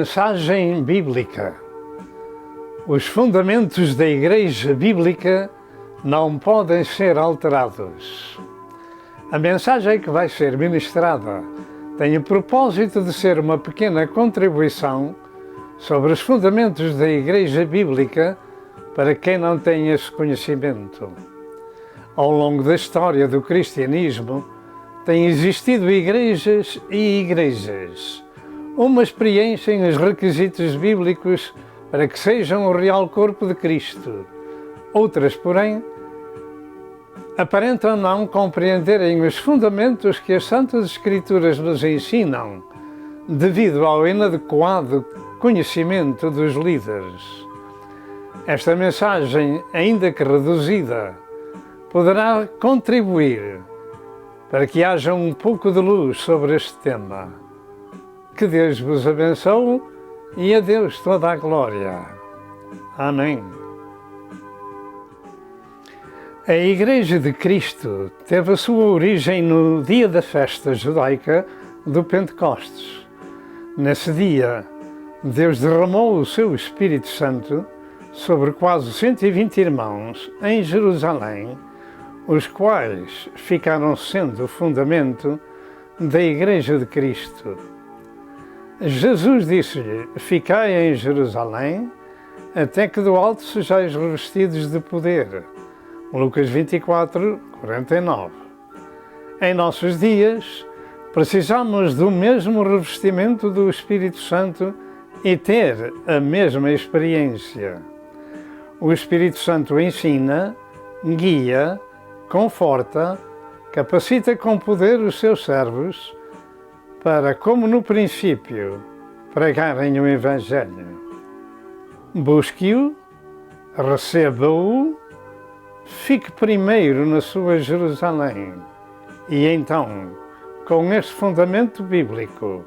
Mensagem bíblica. Os fundamentos da Igreja Bíblica não podem ser alterados. A mensagem que vai ser ministrada tem o propósito de ser uma pequena contribuição sobre os fundamentos da Igreja Bíblica para quem não tem esse conhecimento. Ao longo da história do cristianismo, têm existido igrejas e igrejas. Umas preenchem os requisitos bíblicos para que sejam o real corpo de Cristo. Outras, porém, aparentam não compreenderem os fundamentos que as Santas Escrituras nos ensinam, devido ao inadequado conhecimento dos líderes. Esta mensagem, ainda que reduzida, poderá contribuir para que haja um pouco de luz sobre este tema. Que Deus vos abençoe e a Deus toda a glória. Amém. A Igreja de Cristo teve a sua origem no dia da festa judaica do Pentecostes. Nesse dia, Deus derramou o seu Espírito Santo sobre quase 120 irmãos em Jerusalém, os quais ficaram sendo o fundamento da Igreja de Cristo. Jesus disse-lhe: ficai em Jerusalém, até que do alto sejais revestidos de poder. Lucas 24, 49. Em nossos dias, precisamos do mesmo revestimento do Espírito Santo e ter a mesma experiência. O Espírito Santo ensina, guia, conforta, capacita com poder os seus servos para, como no princípio, pregarem o Evangelho. Busque-o, receba-o, fique primeiro na sua Jerusalém e então, com este fundamento bíblico,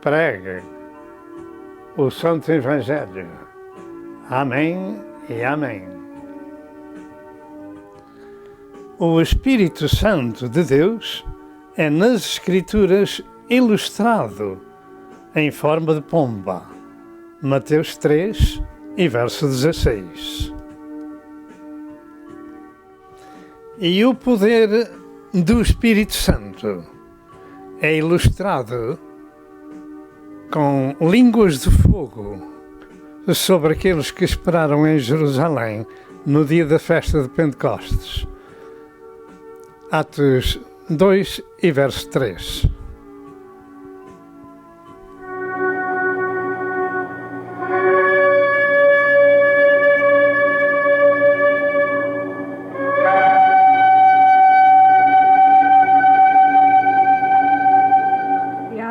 pregue o Santo Evangelho. Amém e amém. O Espírito Santo de Deus é nas Escrituras ilustrado em forma de pomba. Mateus 3 e verso 16. E o poder do Espírito Santo é ilustrado com línguas de fogo sobre aqueles que esperaram em Jerusalém no dia da festa de Pentecostes. Atos 2 e verso 3.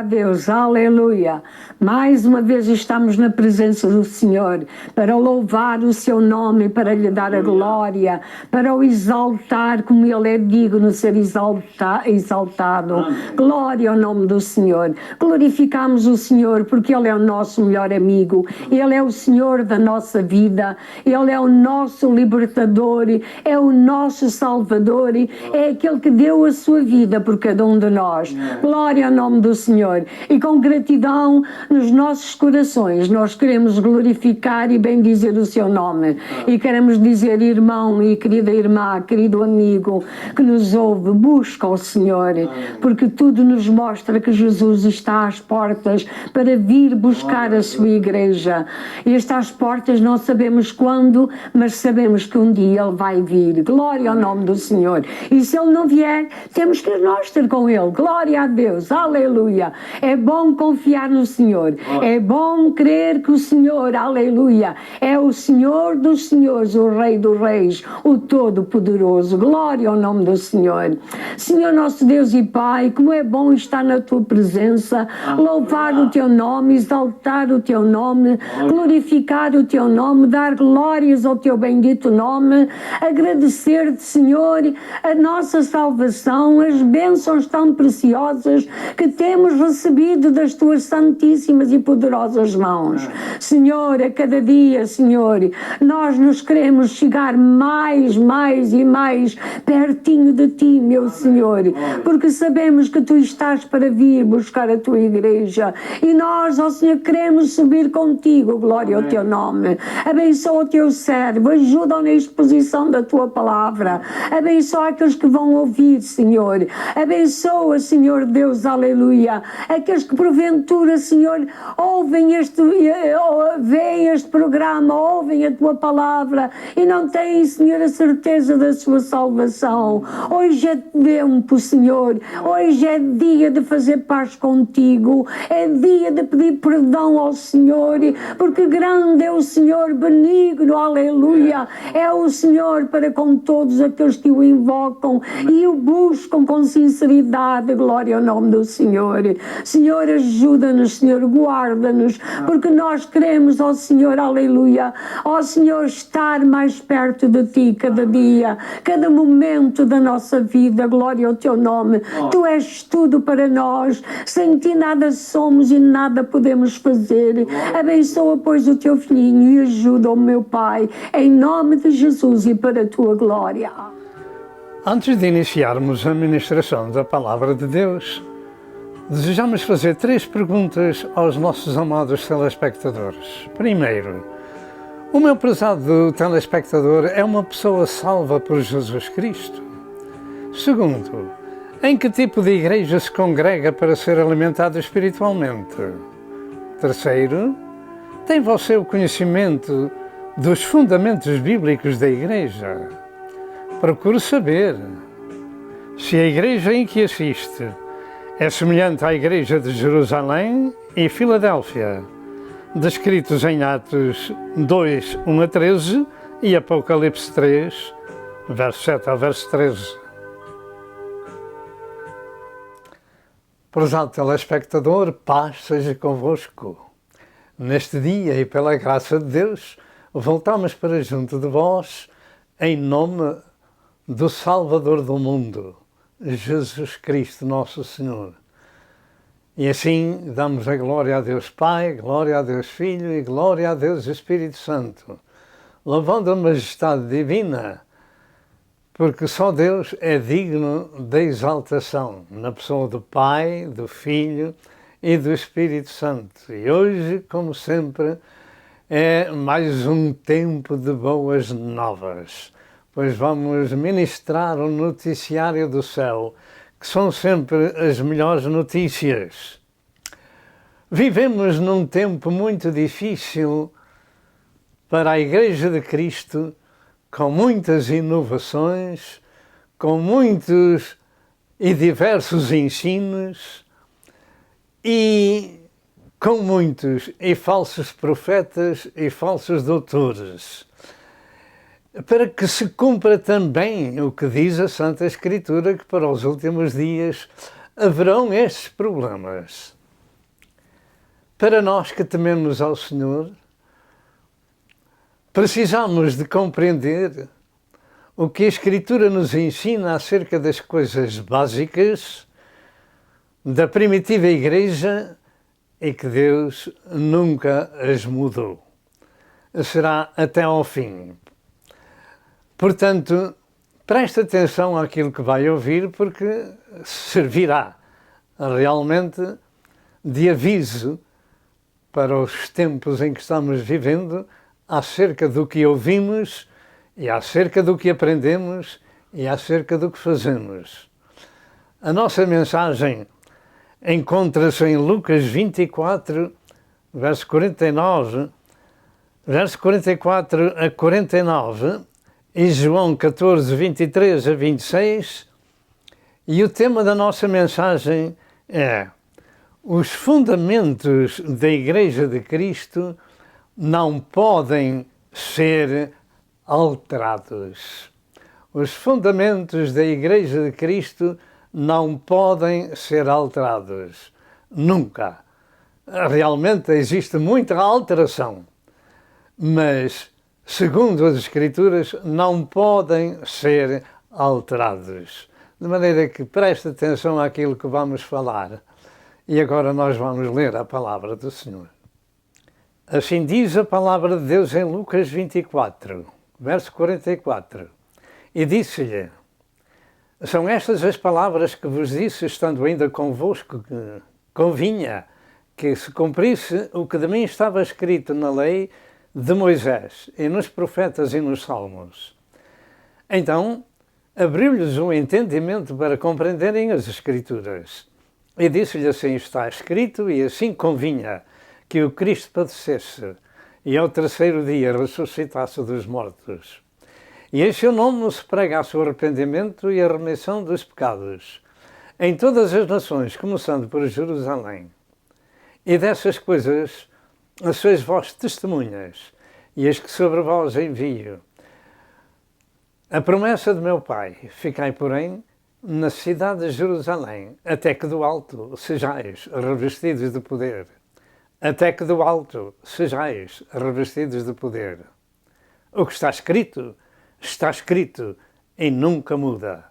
Deus, aleluia! Mais uma vez estamos na presença do Senhor para louvar o seu nome, para lhe dar a glória, para o exaltar como Ele é digno de ser exaltado. Glória ao nome do Senhor. Glorificamos o Senhor porque Ele é o nosso melhor amigo, Ele é o Senhor da nossa vida, Ele é o nosso libertador, é o nosso Salvador, é aquele que deu a sua vida por cada um de nós. Glória ao nome do Senhor. E com gratidão nos nossos corações nós queremos glorificar e bendizer o seu nome. E queremos dizer, irmão e querida irmã, querido amigo que nos ouve, busca o Senhor, porque tudo nos mostra que Jesus está às portas para vir buscar a sua igreja. E está às portas, não sabemos quando, mas sabemos que um dia Ele vai vir. Glória ao nome do Senhor. E se Ele não vier, temos que nós ter com Ele. Glória a Deus, aleluia. É bom confiar no Senhor, é bom crer que o Senhor, aleluia, é o Senhor dos senhores, o Rei dos reis, o Todo-Poderoso. Glória ao nome do Senhor. Senhor nosso Deus e Pai, como é bom estar na Tua presença, louvar o Teu nome, exaltar o Teu nome, glorificar o Teu nome, dar glórias ao Teu bendito nome, agradecer-te, Senhor, a nossa salvação, as bênçãos tão preciosas que temos recebido das Tuas santíssimas fortíssimas e poderosas mãos. Senhor, a cada dia, Senhor, nós nos queremos chegar mais e mais pertinho de Ti, meu Senhor, porque sabemos que Tu estás para vir buscar a Tua igreja e nós, ó Senhor, queremos subir contigo, glória ao Teu nome. Abençoa o Teu servo, ajuda-o na exposição da Tua palavra, abençoa aqueles que vão ouvir, Senhor, abençoa, Senhor Deus, aleluia, aqueles que porventura, Senhor, veem este programa, ouvem a Tua palavra e não têm, Senhor, a certeza da sua salvação. Hoje é tempo, Senhor, hoje é dia de fazer paz contigo, é dia de pedir perdão ao Senhor, porque grande é o Senhor, benigno, aleluia, é o Senhor para com todos aqueles que o invocam e o buscam com sinceridade, glória ao nome do Senhor. Senhor, ajuda-nos, Senhor, guarda-nos, porque nós queremos, ó Senhor, aleluia, ó Senhor, estar mais perto de Ti cada dia, cada momento da nossa vida, glória ao Teu nome. Tu és tudo para nós, sem Ti nada somos e nada podemos fazer. Abençoa, pois, o Teu filhinho e ajuda o meu Pai, em nome de Jesus e para a Tua glória. Antes de iniciarmos a ministração da Palavra de Deus, desejamos fazer 3 perguntas aos nossos amados telespectadores. Primeiro, o meu prezado telespectador é uma pessoa salva por Jesus Cristo? Segundo, em que tipo de igreja se congrega para ser alimentado espiritualmente? Terceiro, tem você o conhecimento dos fundamentos bíblicos da igreja? Procure saber se a igreja em que assiste é semelhante à igreja de Jerusalém e Filadélfia, descritos em Atos 2, 1 a 13 e Apocalipse 3, verso 7 ao verso 13. Prezado telespectador, paz seja convosco. Neste dia e pela graça de Deus, voltamos para junto de vós em nome do Salvador do mundo, Jesus Cristo, nosso Senhor. E assim damos a glória a Deus Pai, glória a Deus Filho e glória a Deus Espírito Santo, louvando a majestade divina, porque só Deus é digno da exaltação, na pessoa do Pai, do Filho e do Espírito Santo. E hoje, como sempre, é mais um tempo de boas novas, pois vamos ministrar o noticiário do céu, que são sempre as melhores notícias. Vivemos num tempo muito difícil para a Igreja de Cristo, com muitas inovações, com muitos e diversos ensinos e com muitos e falsos profetas e falsos doutores, para que se cumpra também o que diz a Santa Escritura, que para os últimos dias haverão estes problemas. Para nós que tememos ao Senhor, precisamos de compreender o que a Escritura nos ensina acerca das coisas básicas da primitiva Igreja e que Deus nunca as mudou. Será até ao fim. Portanto, preste atenção àquilo que vai ouvir, porque servirá realmente de aviso para os tempos em que estamos vivendo, acerca do que ouvimos e acerca do que aprendemos e acerca do que fazemos. A nossa mensagem encontra-se em Lucas 24, verso 49, verso 44 a 49, e João 14, 23 a 26, e o tema da nossa mensagem é: os fundamentos da Igreja de Cristo não podem ser alterados. Os fundamentos da Igreja de Cristo não podem ser alterados. Nunca. Realmente existe muita alteração, mas, segundo as Escrituras, não podem ser alterados. De maneira que preste atenção àquilo que vamos falar. E agora nós vamos ler a palavra do Senhor. Assim diz a palavra de Deus em Lucas 24, verso 44. E disse-lhe: são estas as palavras que vos disse, estando ainda convosco, que convinha que se cumprisse o que de mim estava escrito na lei de Moisés, e nos profetas e nos salmos. Então, abriu-lhes o entendimento para compreenderem as Escrituras. E disse-lhe: assim está escrito, e assim convinha que o Cristo padecesse, e ao terceiro dia ressuscitasse dos mortos. E em seu nome se pregasse o arrependimento e a remissão dos pecados, em todas as nações, começando por Jerusalém. E dessas coisas sois vós testemunhas, e as que sobre vós envio. A promessa de meu Pai: ficai, porém, na cidade de Jerusalém, até que do alto sejais revestidos de poder. Até que do alto sejais revestidos de poder. O que está escrito e nunca muda.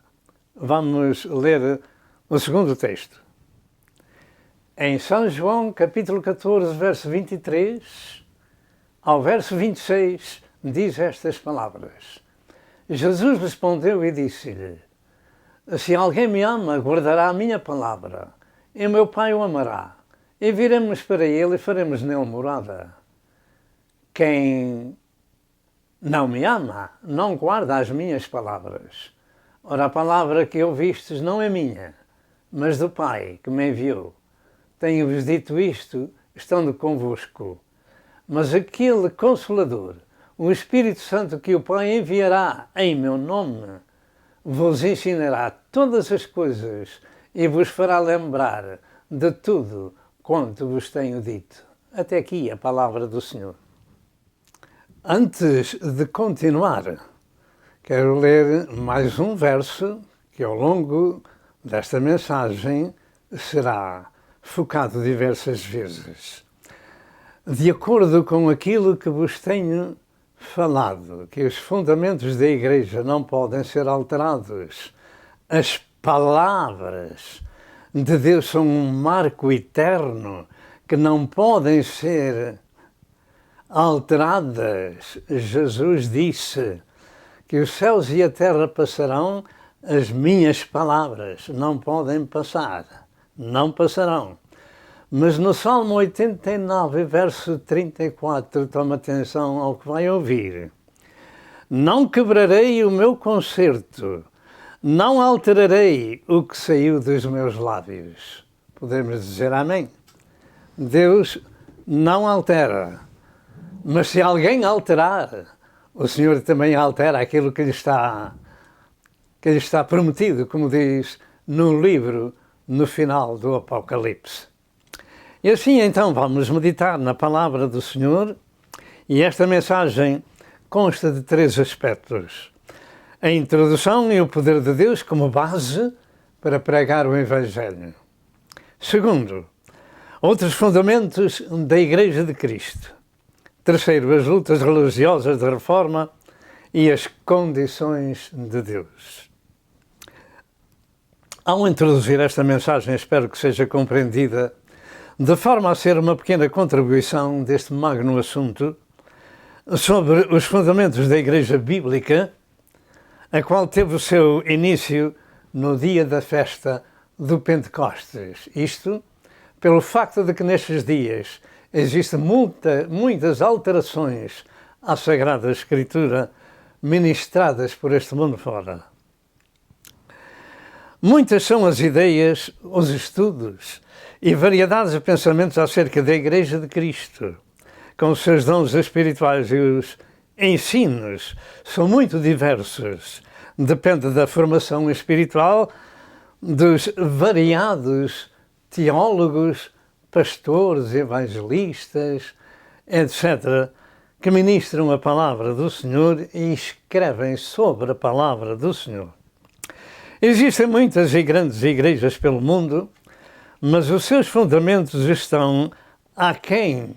Vamos ler o segundo texto. Em São João, capítulo 14, verso 23, ao verso 26, diz estas palavras. Jesus respondeu e disse-lhe: se alguém me ama, guardará a minha palavra, e meu Pai o amará, e viremos para ele e faremos nele morada. Quem não me ama, não guarda as minhas palavras. Ora, a palavra que ouvistes não é minha, mas do Pai que me enviou. Tenho-vos dito isto, estando convosco. Mas aquele Consolador, o Espírito Santo que o Pai enviará em meu nome, vos ensinará todas as coisas e vos fará lembrar de tudo quanto vos tenho dito. Até aqui a palavra do Senhor. Antes de continuar, quero ler mais um verso que ao longo desta mensagem será focado diversas vezes. De acordo com aquilo que vos tenho falado, que os fundamentos da Igreja não podem ser alterados, as palavras de Deus são um marco eterno que não podem ser alteradas. Jesus disse que os céus e a terra passarão, as minhas palavras não podem passar, não passarão. Mas no Salmo 89, verso 34, toma atenção ao que vai ouvir. Não quebrarei o meu concerto, não alterarei o que saiu dos meus lábios. Podemos dizer amém? Deus não altera. Mas se alguém alterar, o Senhor também altera aquilo que lhe está prometido, como diz no livro, no final do Apocalipse. E assim então vamos meditar na palavra do Senhor, e esta mensagem consta de 3 aspectos. A introdução e o poder de Deus como base para pregar o Evangelho. Segundo, outros fundamentos da Igreja de Cristo. Terceiro, as lutas religiosas da reforma e as condições de Deus. Ao introduzir esta mensagem, espero que seja compreendida de forma a ser uma pequena contribuição deste magno assunto sobre os fundamentos da Igreja Bíblica, a qual teve o seu início no dia da festa do Pentecostes. Isto pelo facto de que nestes dias existem muitas alterações à Sagrada Escritura ministradas por este mundo fora. Muitas são as ideias, os estudos e variedades de pensamentos acerca da Igreja de Cristo, com os seus dons espirituais, e os ensinos são muito diversos. Depende da formação espiritual dos variados teólogos, pastores, evangelistas, etc., que ministram a palavra do Senhor e escrevem sobre a palavra do Senhor. Existem muitas e grandes igrejas pelo mundo, mas os seus fundamentos estão aquém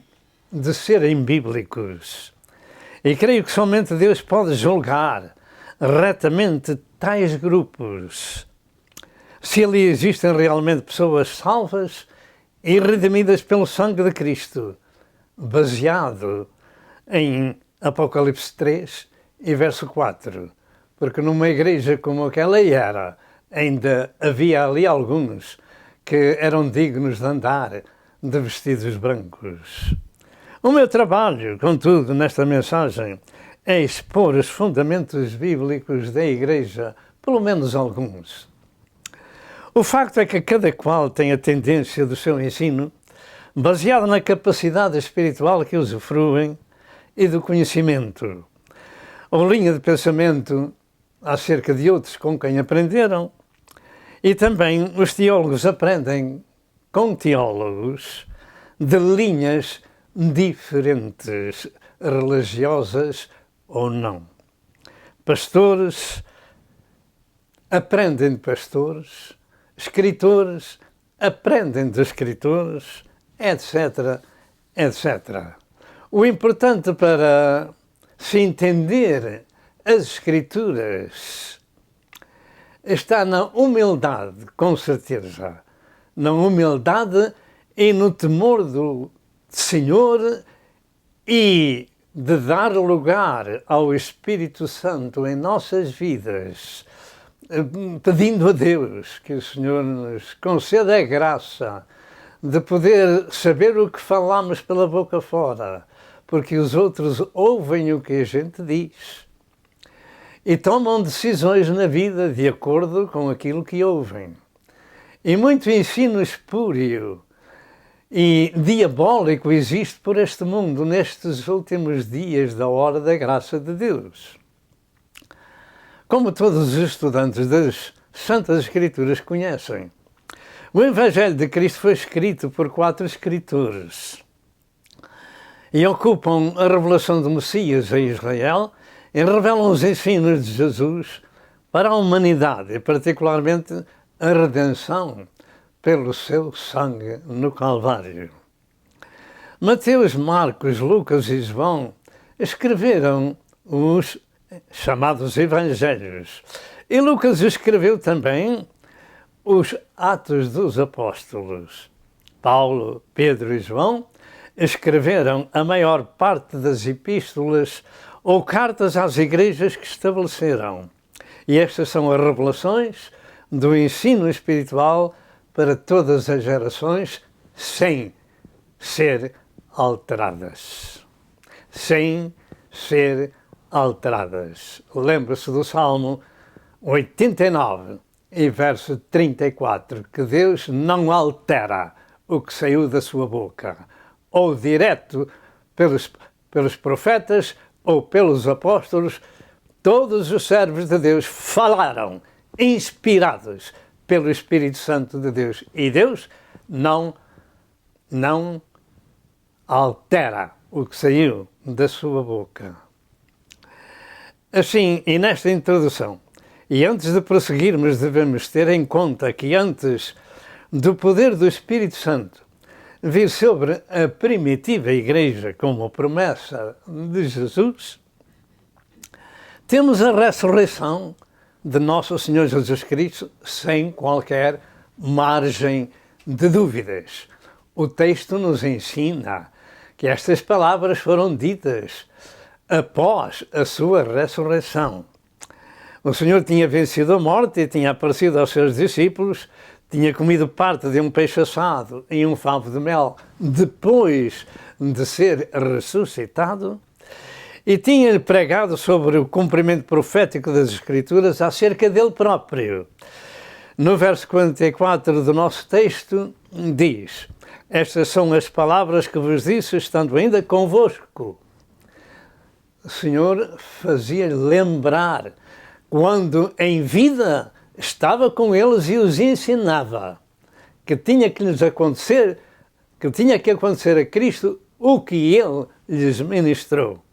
de serem bíblicos. E creio que somente Deus pode julgar retamente tais grupos, se ali existem realmente pessoas salvas e redimidas pelo sangue de Cristo, baseado em Apocalipse 3 e verso 4, porque numa igreja como aquela era, ainda havia ali alguns que eram dignos de andar de vestidos brancos. O meu trabalho, contudo, nesta mensagem, é expor os fundamentos bíblicos da igreja, pelo menos alguns. O facto é que cada qual tem a tendência do seu ensino, baseado na capacidade espiritual que usufruem e do conhecimento, ou linha de pensamento acerca de outros com quem aprenderam, e também os teólogos aprendem com teólogos de linhas diferentes, religiosas ou não. Pastores aprendem de pastores, escritores aprendem de escritores, etc, etc. O importante para se entender as Escrituras está na humildade, com certeza. Na humildade e no temor do Senhor e de dar lugar ao Espírito Santo em nossas vidas, pedindo a Deus que o Senhor nos conceda a graça de poder saber o que falamos pela boca fora, porque os outros ouvem o que a gente diz e tomam decisões na vida de acordo com aquilo que ouvem. E muito ensino espúrio e diabólico existe por este mundo nestes últimos dias da hora da graça de Deus. Como todos os estudantes das Santas Escrituras conhecem, o Evangelho de Cristo foi escrito por 4 escritores e ocupam a revelação do Messias a Israel e revelam os ensinos de Jesus para a humanidade, e particularmente a redenção pelo seu sangue no Calvário. Mateus, Marcos, Lucas e João escreveram os chamados Evangelhos. E Lucas escreveu também os Atos dos Apóstolos. Paulo, Pedro e João escreveram a maior parte das epístolas ou cartas às igrejas que estabeleceram. E estas são as revelações do ensino espiritual para todas as gerações, sem ser alteradas. Sem ser alteradas. Lembre-se do Salmo 89 e verso 34, que Deus não altera o que saiu da sua boca, ou direto pelos profetas ou pelos apóstolos. Todos os servos de Deus falaram, inspirados pelo Espírito Santo de Deus. E Deus não altera o que saiu da sua boca. Assim, e nesta introdução, e antes de prosseguirmos, devemos ter em conta que antes do poder do Espírito Santo vir sobre a primitiva igreja como promessa de Jesus, temos a ressurreição de nosso Senhor Jesus Cristo sem qualquer margem de dúvidas. O texto nos ensina que estas palavras foram ditas após a sua ressurreição. O Senhor tinha vencido a morte e tinha aparecido aos seus discípulos, tinha comido parte de um peixe assado e um favo de mel depois de ser ressuscitado, e tinha pregado sobre o cumprimento profético das Escrituras acerca dele próprio. No verso 44 do nosso texto diz: estas são as palavras que vos disse estando ainda convosco. O Senhor fazia lembrar quando em vida estava com eles e os ensinava que tinha que lhes acontecer, que tinha que acontecer a Cristo o que ele lhes ministrou.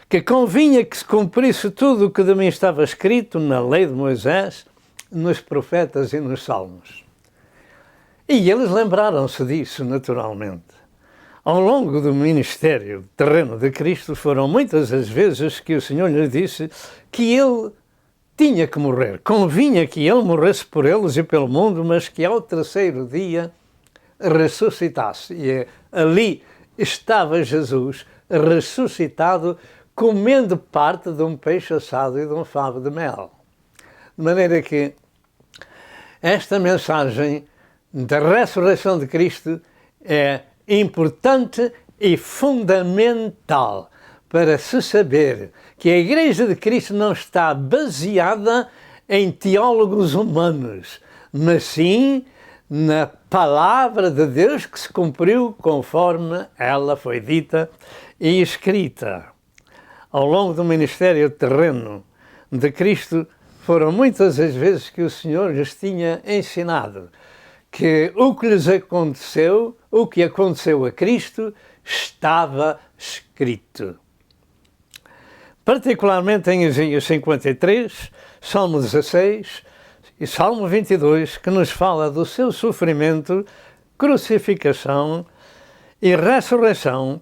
Que convinha que se cumprisse tudo o que de mim estava escrito na lei de Moisés, nos profetas e nos salmos. E eles lembraram-se disso naturalmente. Ao longo do ministério terreno de Cristo, foram muitas as vezes que o Senhor lhe disse que ele tinha que morrer. Convinha que ele morresse por eles e pelo mundo, mas que ao terceiro dia ressuscitasse. E ali estava Jesus ressuscitado, comendo parte de um peixe assado e de um favo de mel. De maneira que esta mensagem da ressurreição de Cristo é importante e fundamental para se saber que a Igreja de Cristo não está baseada em teólogos humanos, mas sim na palavra de Deus que se cumpriu conforme ela foi dita e escrita. Ao longo do ministério terreno de Cristo, foram muitas as vezes que o Senhor lhes tinha ensinado que o que lhes aconteceu, o que aconteceu a Cristo, estava escrito. Particularmente em Isaías 53, Salmo 16 e Salmo 22, que nos fala do seu sofrimento, crucificação e ressurreição.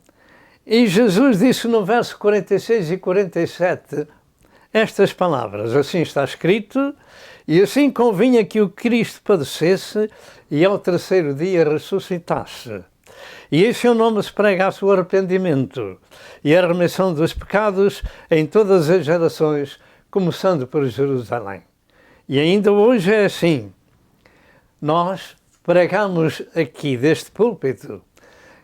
E Jesus disse no verso 46 e 47 estas palavras: assim está escrito, e assim convinha que o Cristo padecesse e ao terceiro dia ressuscitasse. E em seu nome se pregasse o arrependimento e a remissão dos pecados em todas as gerações, começando por Jerusalém. E ainda hoje é assim. Nós pregamos aqui deste púlpito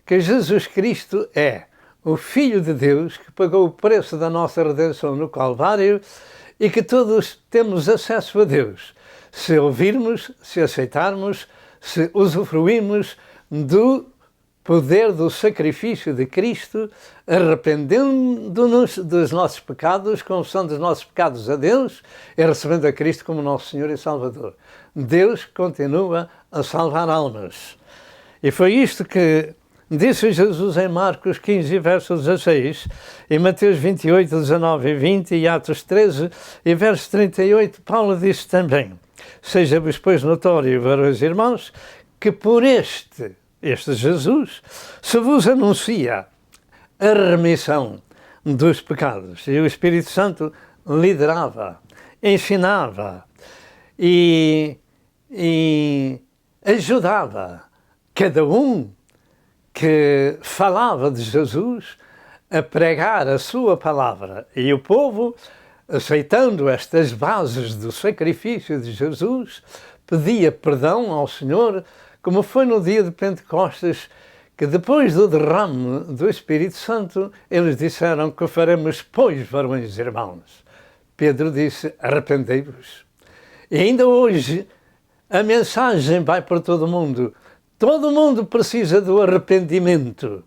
que Jesus Cristo é o Filho de Deus que pagou o preço da nossa redenção no Calvário e que todos temos acesso a Deus, se ouvirmos, se aceitarmos, se usufruirmos do poder do sacrifício de Cristo, arrependendo-nos dos nossos pecados, confessando os nossos pecados a Deus e recebendo a Cristo como nosso Senhor e Salvador. Deus continua a salvar almas. E foi isto que disse Jesus em Marcos 15, verso 16, em Mateus 28, 19 e 20, e Atos 13, e verso 38, Paulo disse também: seja-vos, pois, notório, varões e irmãos, que por este Jesus, se vos anuncia a remissão dos pecados. E o Espírito Santo liderava, ensinava e ajudava cada um que falava de Jesus a pregar a sua palavra. E o povo, aceitando estas bases do sacrifício de Jesus, pedia perdão ao Senhor, como foi no dia de Pentecostes, que depois do derrame do Espírito Santo, eles disseram: que faremos, pois, varões e irmãos? Pedro disse: arrependei-vos. E ainda hoje a mensagem vai para todo o mundo. Todo mundo precisa do arrependimento,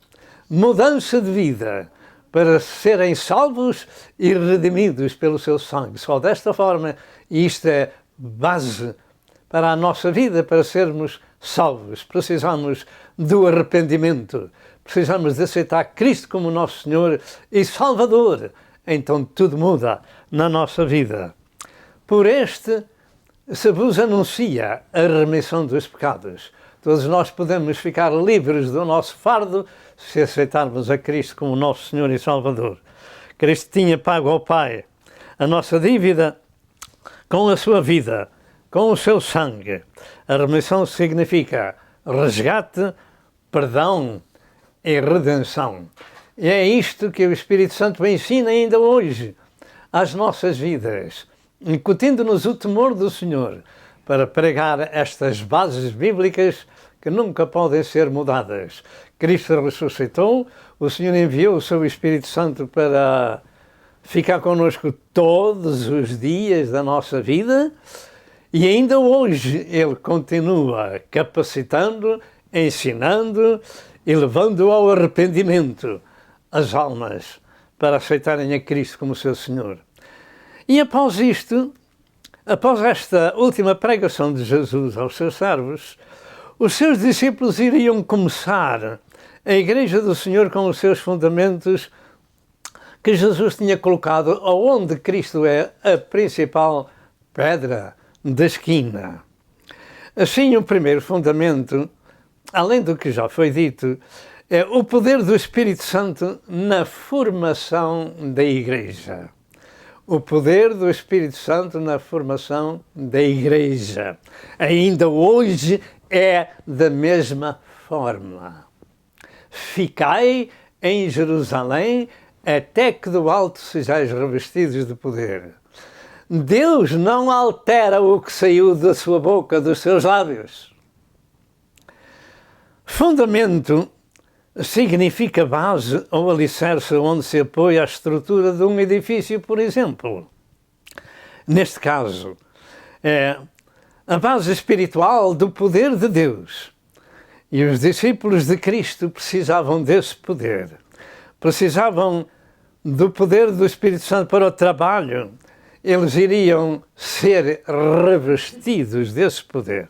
mudança de vida, para serem salvos e redimidos pelo seu sangue. Só desta forma, e isto é base para a nossa vida, para sermos salvos, precisamos do arrependimento, precisamos de aceitar Cristo como nosso Senhor e Salvador. Então tudo muda na nossa vida. Por este se vos anuncia a remissão dos pecados. Todos nós podemos ficar livres do nosso fardo se aceitarmos a Cristo como nosso Senhor e Salvador. Cristo tinha pago ao Pai a nossa dívida com a sua vida, com o seu sangue. A remissão significa resgate, perdão e redenção. E é isto que o Espírito Santo ensina ainda hoje às nossas vidas, incutindo-nos o temor do Senhor, para pregar estas bases bíblicas que nunca podem ser mudadas. Cristo ressuscitou, o Senhor enviou o seu Espírito Santo para ficar connosco todos os dias da nossa vida, e ainda hoje Ele continua capacitando, ensinando e levando ao arrependimento as almas para aceitarem a Cristo como seu Senhor. E após isto, após esta última pregação de Jesus aos seus servos, os seus discípulos iriam começar a Igreja do Senhor com os seus fundamentos que Jesus tinha colocado onde Cristo é a principal pedra da esquina. Assim, o primeiro fundamento, além do que já foi dito, é o poder do Espírito Santo na formação da Igreja. O poder do Espírito Santo na formação da Igreja. Ainda hoje é da mesma forma. Ficai em Jerusalém até que do alto sejais revestidos de poder. Deus não altera o que saiu da sua boca, dos seus lábios. Fundamento significa base ou alicerce onde se apoia a estrutura de um edifício, por exemplo. Neste caso, é a base espiritual do poder de Deus. E os discípulos de Cristo precisavam desse poder. Precisavam do poder do Espírito Santo para o trabalho. Eles iriam ser revestidos desse poder.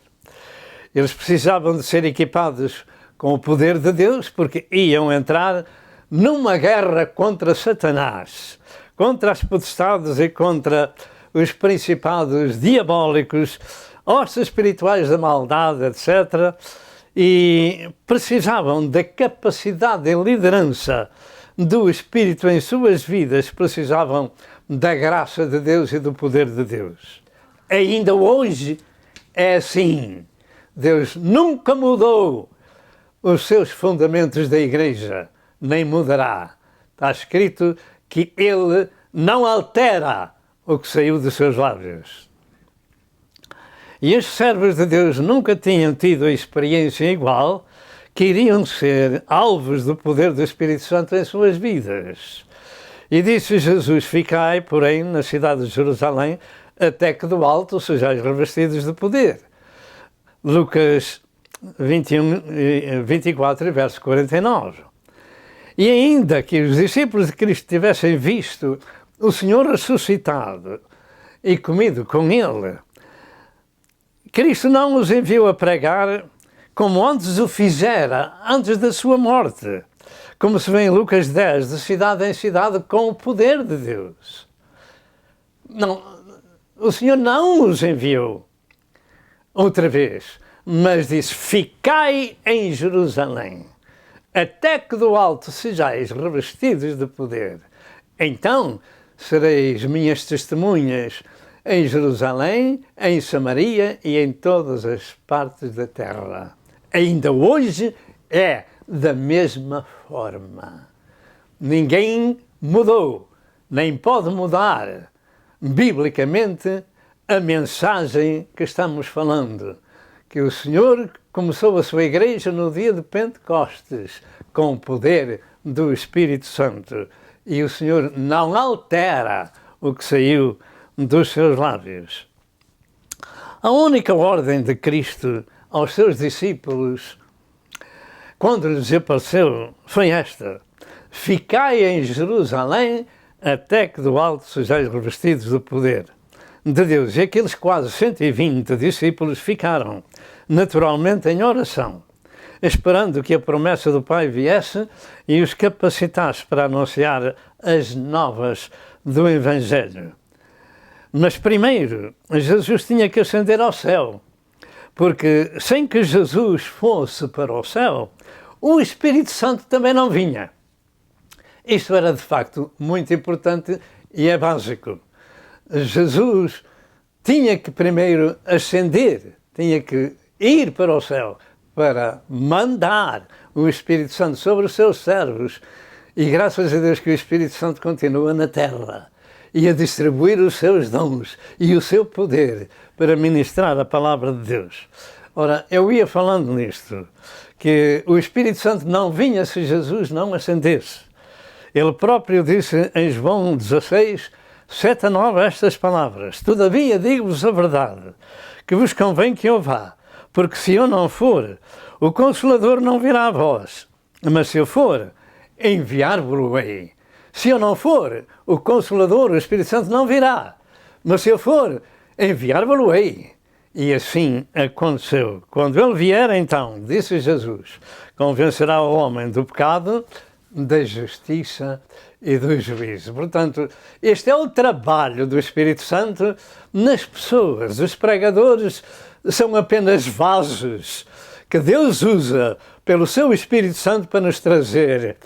Eles precisavam de ser equipados com o poder de Deus, porque iam entrar numa guerra contra Satanás, contra as potestades e contra os principados diabólicos, hostes espirituais da maldade, etc. E precisavam da capacidade de liderança do Espírito em suas vidas, precisavam da graça de Deus e do poder de Deus. Ainda hoje é assim. Deus nunca mudou os seus fundamentos da Igreja, nem mudará. Está escrito que Ele não altera o que saiu dos seus lábios. E os servos de Deus nunca tinham tido a experiência igual que iriam ser alvos do poder do Espírito Santo em suas vidas. E disse Jesus: ficai, porém, na cidade de Jerusalém, até que do alto sejais revestidos de poder. Lucas 24, verso 49. E ainda que os discípulos de Cristo tivessem visto o Senhor ressuscitado e comido com Ele, Cristo não os enviou a pregar como antes o fizera, antes da sua morte, como se vê em Lucas 10, de cidade em cidade, com o poder de Deus. Não, o Senhor não os enviou outra vez, mas disse: ficai em Jerusalém, até que do alto sejais revestidos de poder. Então sereis minhas testemunhas em Jerusalém, em Samaria e em todas as partes da terra. Ainda hoje é da mesma forma. Ninguém mudou, nem pode mudar, biblicamente, a mensagem que estamos falando. Que o Senhor começou a sua igreja no dia de Pentecostes, com o poder do Espírito Santo. E o Senhor não altera o que saiu dos seus lábios. A única ordem de Cristo aos seus discípulos, quando lhes apareceu, foi esta: ficai em Jerusalém até que do alto sejais revestidos do poder de Deus. E aqueles quase 120 discípulos ficaram naturalmente em oração, esperando que a promessa do Pai viesse e os capacitasse para anunciar as novas do Evangelho. Mas primeiro, Jesus tinha que ascender ao céu, porque sem que Jesus fosse para o céu, o Espírito Santo também não vinha. Isto era de facto muito importante e é básico. Jesus tinha que primeiro ascender, tinha que ir para o céu para mandar o Espírito Santo sobre os seus servos. E graças a Deus que o Espírito Santo continua na terra e a distribuir os seus dons e o seu poder para ministrar a palavra de Deus. Ora, eu ia falando nisto, que o Espírito Santo não vinha se Jesus não ascendesse. Ele próprio disse em João 16, 7 a 9, estas palavras: todavia digo-vos a verdade, que vos convém que eu vá, porque se eu não for, o Consolador não virá a vós, mas se eu for, enviar-vos-ei. Se eu não for, o Consolador, o Espírito Santo, não virá, mas se eu for, enviar-vos-ei. E assim aconteceu. Quando ele vier, então, disse Jesus, convencerá o homem do pecado, da justiça e do juízo. Portanto, este é o trabalho do Espírito Santo nas pessoas. Os pregadores são apenas vasos que Deus usa pelo seu Espírito Santo para nos trazer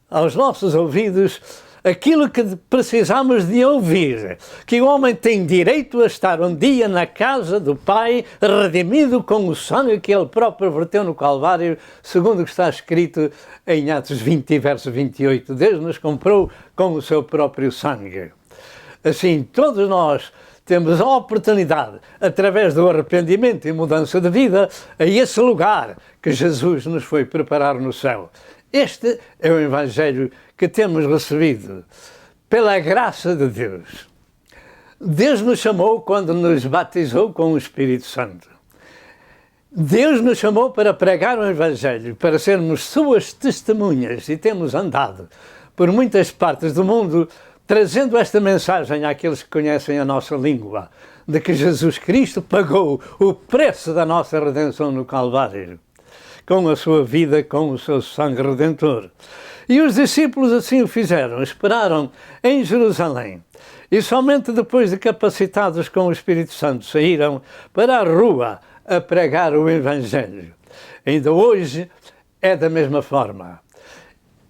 aos nossos ouvidos aquilo que precisamos de ouvir, que o homem tem direito a estar um dia na casa do Pai, redimido com o sangue que ele próprio verteu no Calvário, segundo o que está escrito em Atos 20, verso 28. Deus nos comprou com o seu próprio sangue. Assim, todos nós temos a oportunidade, através do arrependimento e mudança de vida, a esse lugar que Jesus nos foi preparar no céu. Este é o Evangelho que temos recebido pela graça de Deus. Deus nos chamou quando nos batizou com o Espírito Santo. Deus nos chamou para pregar o Evangelho, para sermos suas testemunhas, e temos andado por muitas partes do mundo trazendo esta mensagem àqueles que conhecem a nossa língua, de que Jesus Cristo pagou o preço da nossa redenção no Calvário, com a sua vida, com o seu sangue redentor. E os discípulos assim o fizeram, esperaram em Jerusalém. E somente depois de capacitados com o Espírito Santo saíram para a rua a pregar o Evangelho. Ainda hoje é da mesma forma.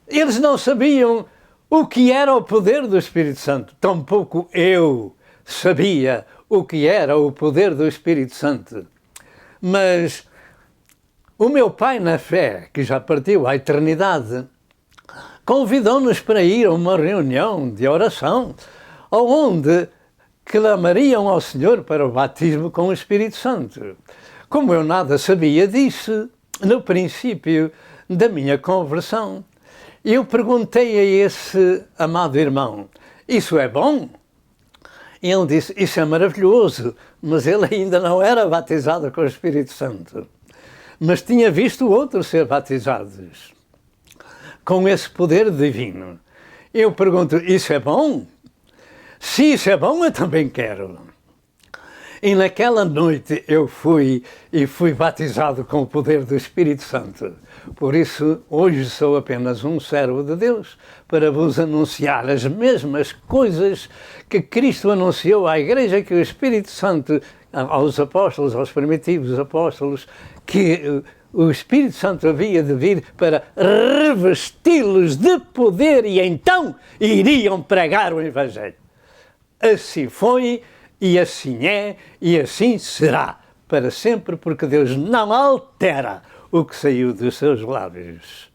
Eles não sabiam o que era o poder do Espírito Santo. Tampouco eu sabia o que era o poder do Espírito Santo. Mas o meu pai na fé, que já partiu à eternidade, convidou-nos para ir a uma reunião de oração, onde clamariam ao Senhor para o batismo com o Espírito Santo. Como eu nada sabia disso, no princípio da minha conversão, eu perguntei a esse amado irmão, isso é bom? E ele disse, isso é maravilhoso, mas ele ainda não era batizado com o Espírito Santo. Mas tinha visto outros ser batizados com esse poder divino. Eu pergunto, isso é bom? Se isso é bom, eu também quero. E naquela noite eu fui batizado com o poder do Espírito Santo. Por isso, hoje sou apenas um servo de Deus para vos anunciar as mesmas coisas que Cristo anunciou à Igreja, que o Espírito Santo, aos apóstolos, aos primitivos apóstolos, que o Espírito Santo havia de vir para revesti-los de poder e então iriam pregar o Evangelho. Assim foi, e assim é, e assim será, para sempre, porque Deus não altera o que saiu dos seus lábios.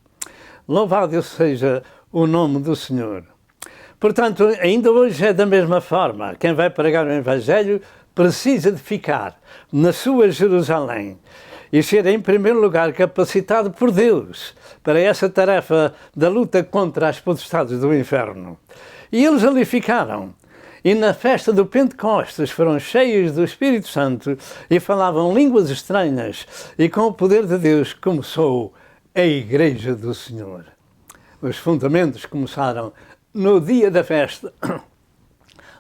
Louvado seja o nome do Senhor. Portanto, ainda hoje é da mesma forma. Quem vai pregar o Evangelho precisa de ficar na sua Jerusalém e ser, em primeiro lugar, capacitado por Deus para essa tarefa da luta contra as potestades do inferno. E eles ali ficaram. E na festa do Pentecostes foram cheios do Espírito Santo e falavam línguas estranhas, e com o poder de Deus começou a Igreja do Senhor. Os fundamentos começaram no dia da festa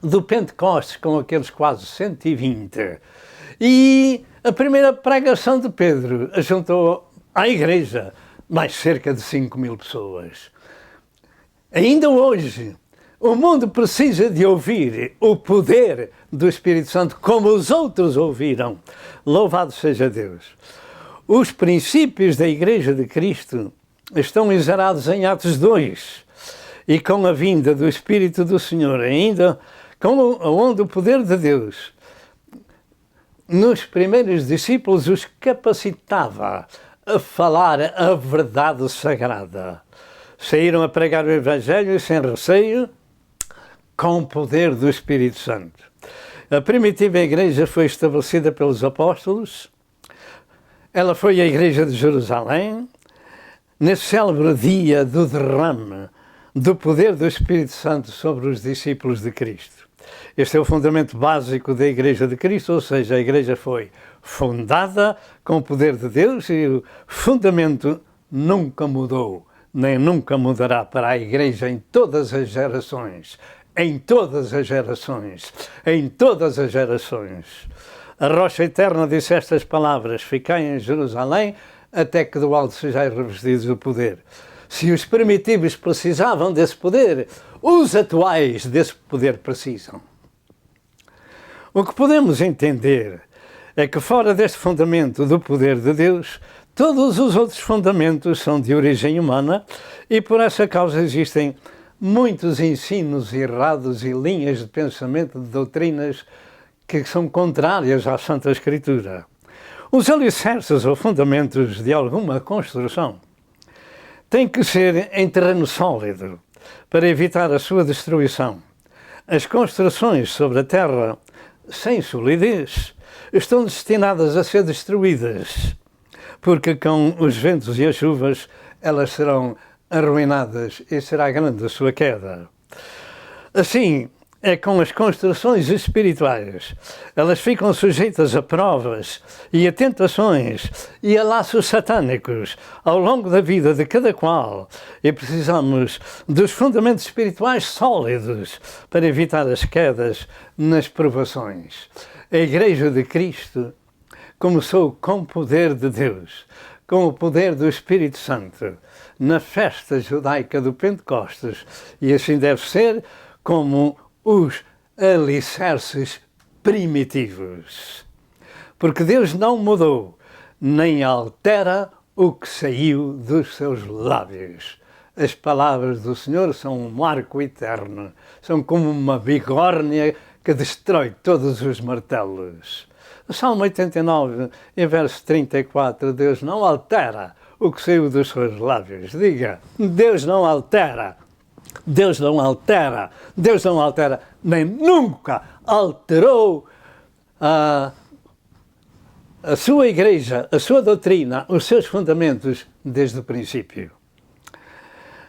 do Pentecostes, com aqueles quase 120. E a primeira pregação de Pedro juntou à Igreja mais cerca de 5.000 pessoas. Ainda hoje, o mundo precisa de ouvir o poder do Espírito Santo como os outros ouviram. Louvado seja Deus. Os princípios da Igreja de Cristo estão exarados em Atos 2. E com a vinda do Espírito do Senhor, ainda onde o poder de Deus nos primeiros discípulos os capacitava a falar a verdade sagrada. Saíram a pregar o Evangelho sem receio, com o poder do Espírito Santo. A primitiva igreja foi estabelecida pelos apóstolos. Ela foi a igreja de Jerusalém, nesse célebre dia do derrame do poder do Espírito Santo sobre os discípulos de Cristo. Este é o fundamento básico da Igreja de Cristo, ou seja, a Igreja foi fundada com o poder de Deus e o fundamento nunca mudou, nem nunca mudará para a Igreja em todas as gerações. Em todas as gerações, em todas as gerações. A rocha eterna disse estas palavras, ficai em Jerusalém até que do alto sejais revestidos do poder. Se os primitivos precisavam desse poder, os atuais desse poder precisam. O que podemos entender é que fora deste fundamento do poder de Deus, todos os outros fundamentos são de origem humana e por essa causa existem muitos ensinos errados e linhas de pensamento de doutrinas que são contrárias à Santa Escritura. Os alicerces ou fundamentos de alguma construção têm que ser em terreno sólido para evitar a sua destruição. As construções sobre a terra sem solidez estão destinadas a ser destruídas, porque com os ventos e as chuvas elas serão arruinadas e será grande a sua queda. Assim é com as construções espirituais. Elas ficam sujeitas a provas e a tentações e a laços satânicos ao longo da vida de cada qual, e precisamos dos fundamentos espirituais sólidos para evitar as quedas nas provações. A Igreja de Cristo começou com o poder de Deus, com o poder do Espírito Santo, na festa judaica do Pentecostes, e assim deve ser como os alicerces primitivos. Porque Deus não mudou, nem altera o que saiu dos seus lábios. As palavras do Senhor são um marco eterno, são como uma bigórnia que destrói todos os martelos. O Salmo 89, em verso 34, Deus não altera o que saiu dos seus lábios. Diga, Deus não altera. Deus não altera. Deus não altera, nem nunca alterou a sua igreja, a sua doutrina, os seus fundamentos desde o princípio.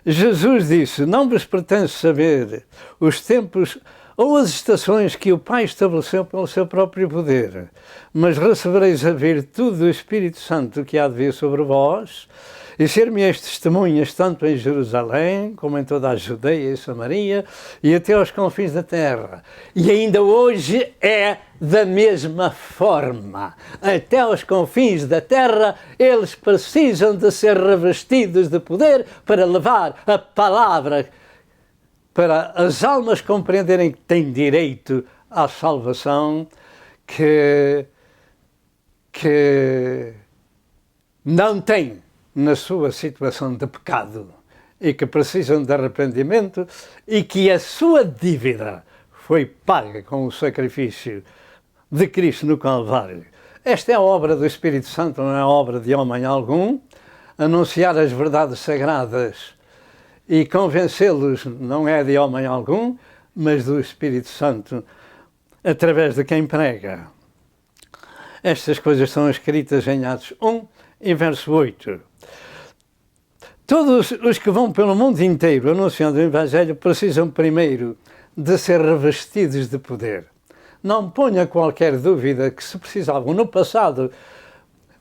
Jesus disse, não vos pertence saber os tempos ou as estações que o Pai estabeleceu pelo seu próprio poder, mas recebereis a virtude do Espírito Santo que há de vir sobre vós, e ser-me-eis testemunhas tanto em Jerusalém, como em toda a Judeia e Samaria, e até aos confins da terra. E ainda hoje é da mesma forma. Até aos confins da terra, eles precisam de ser revestidos de poder para levar a palavra, para as almas compreenderem que têm direito à salvação, que não têm na sua situação de pecado e que precisam de arrependimento e que a sua dívida foi paga com o sacrifício de Cristo no Calvário. Esta é a obra do Espírito Santo, não é a obra de homem algum. Anunciar as verdades sagradas e convencê-los não é de homem algum, mas do Espírito Santo, através de quem prega. Estas coisas são escritas em Atos 1, em verso 8. Todos os que vão pelo mundo inteiro anunciando o Evangelho precisam primeiro de ser revestidos de poder. Não ponha qualquer dúvida que se precisavam no passado,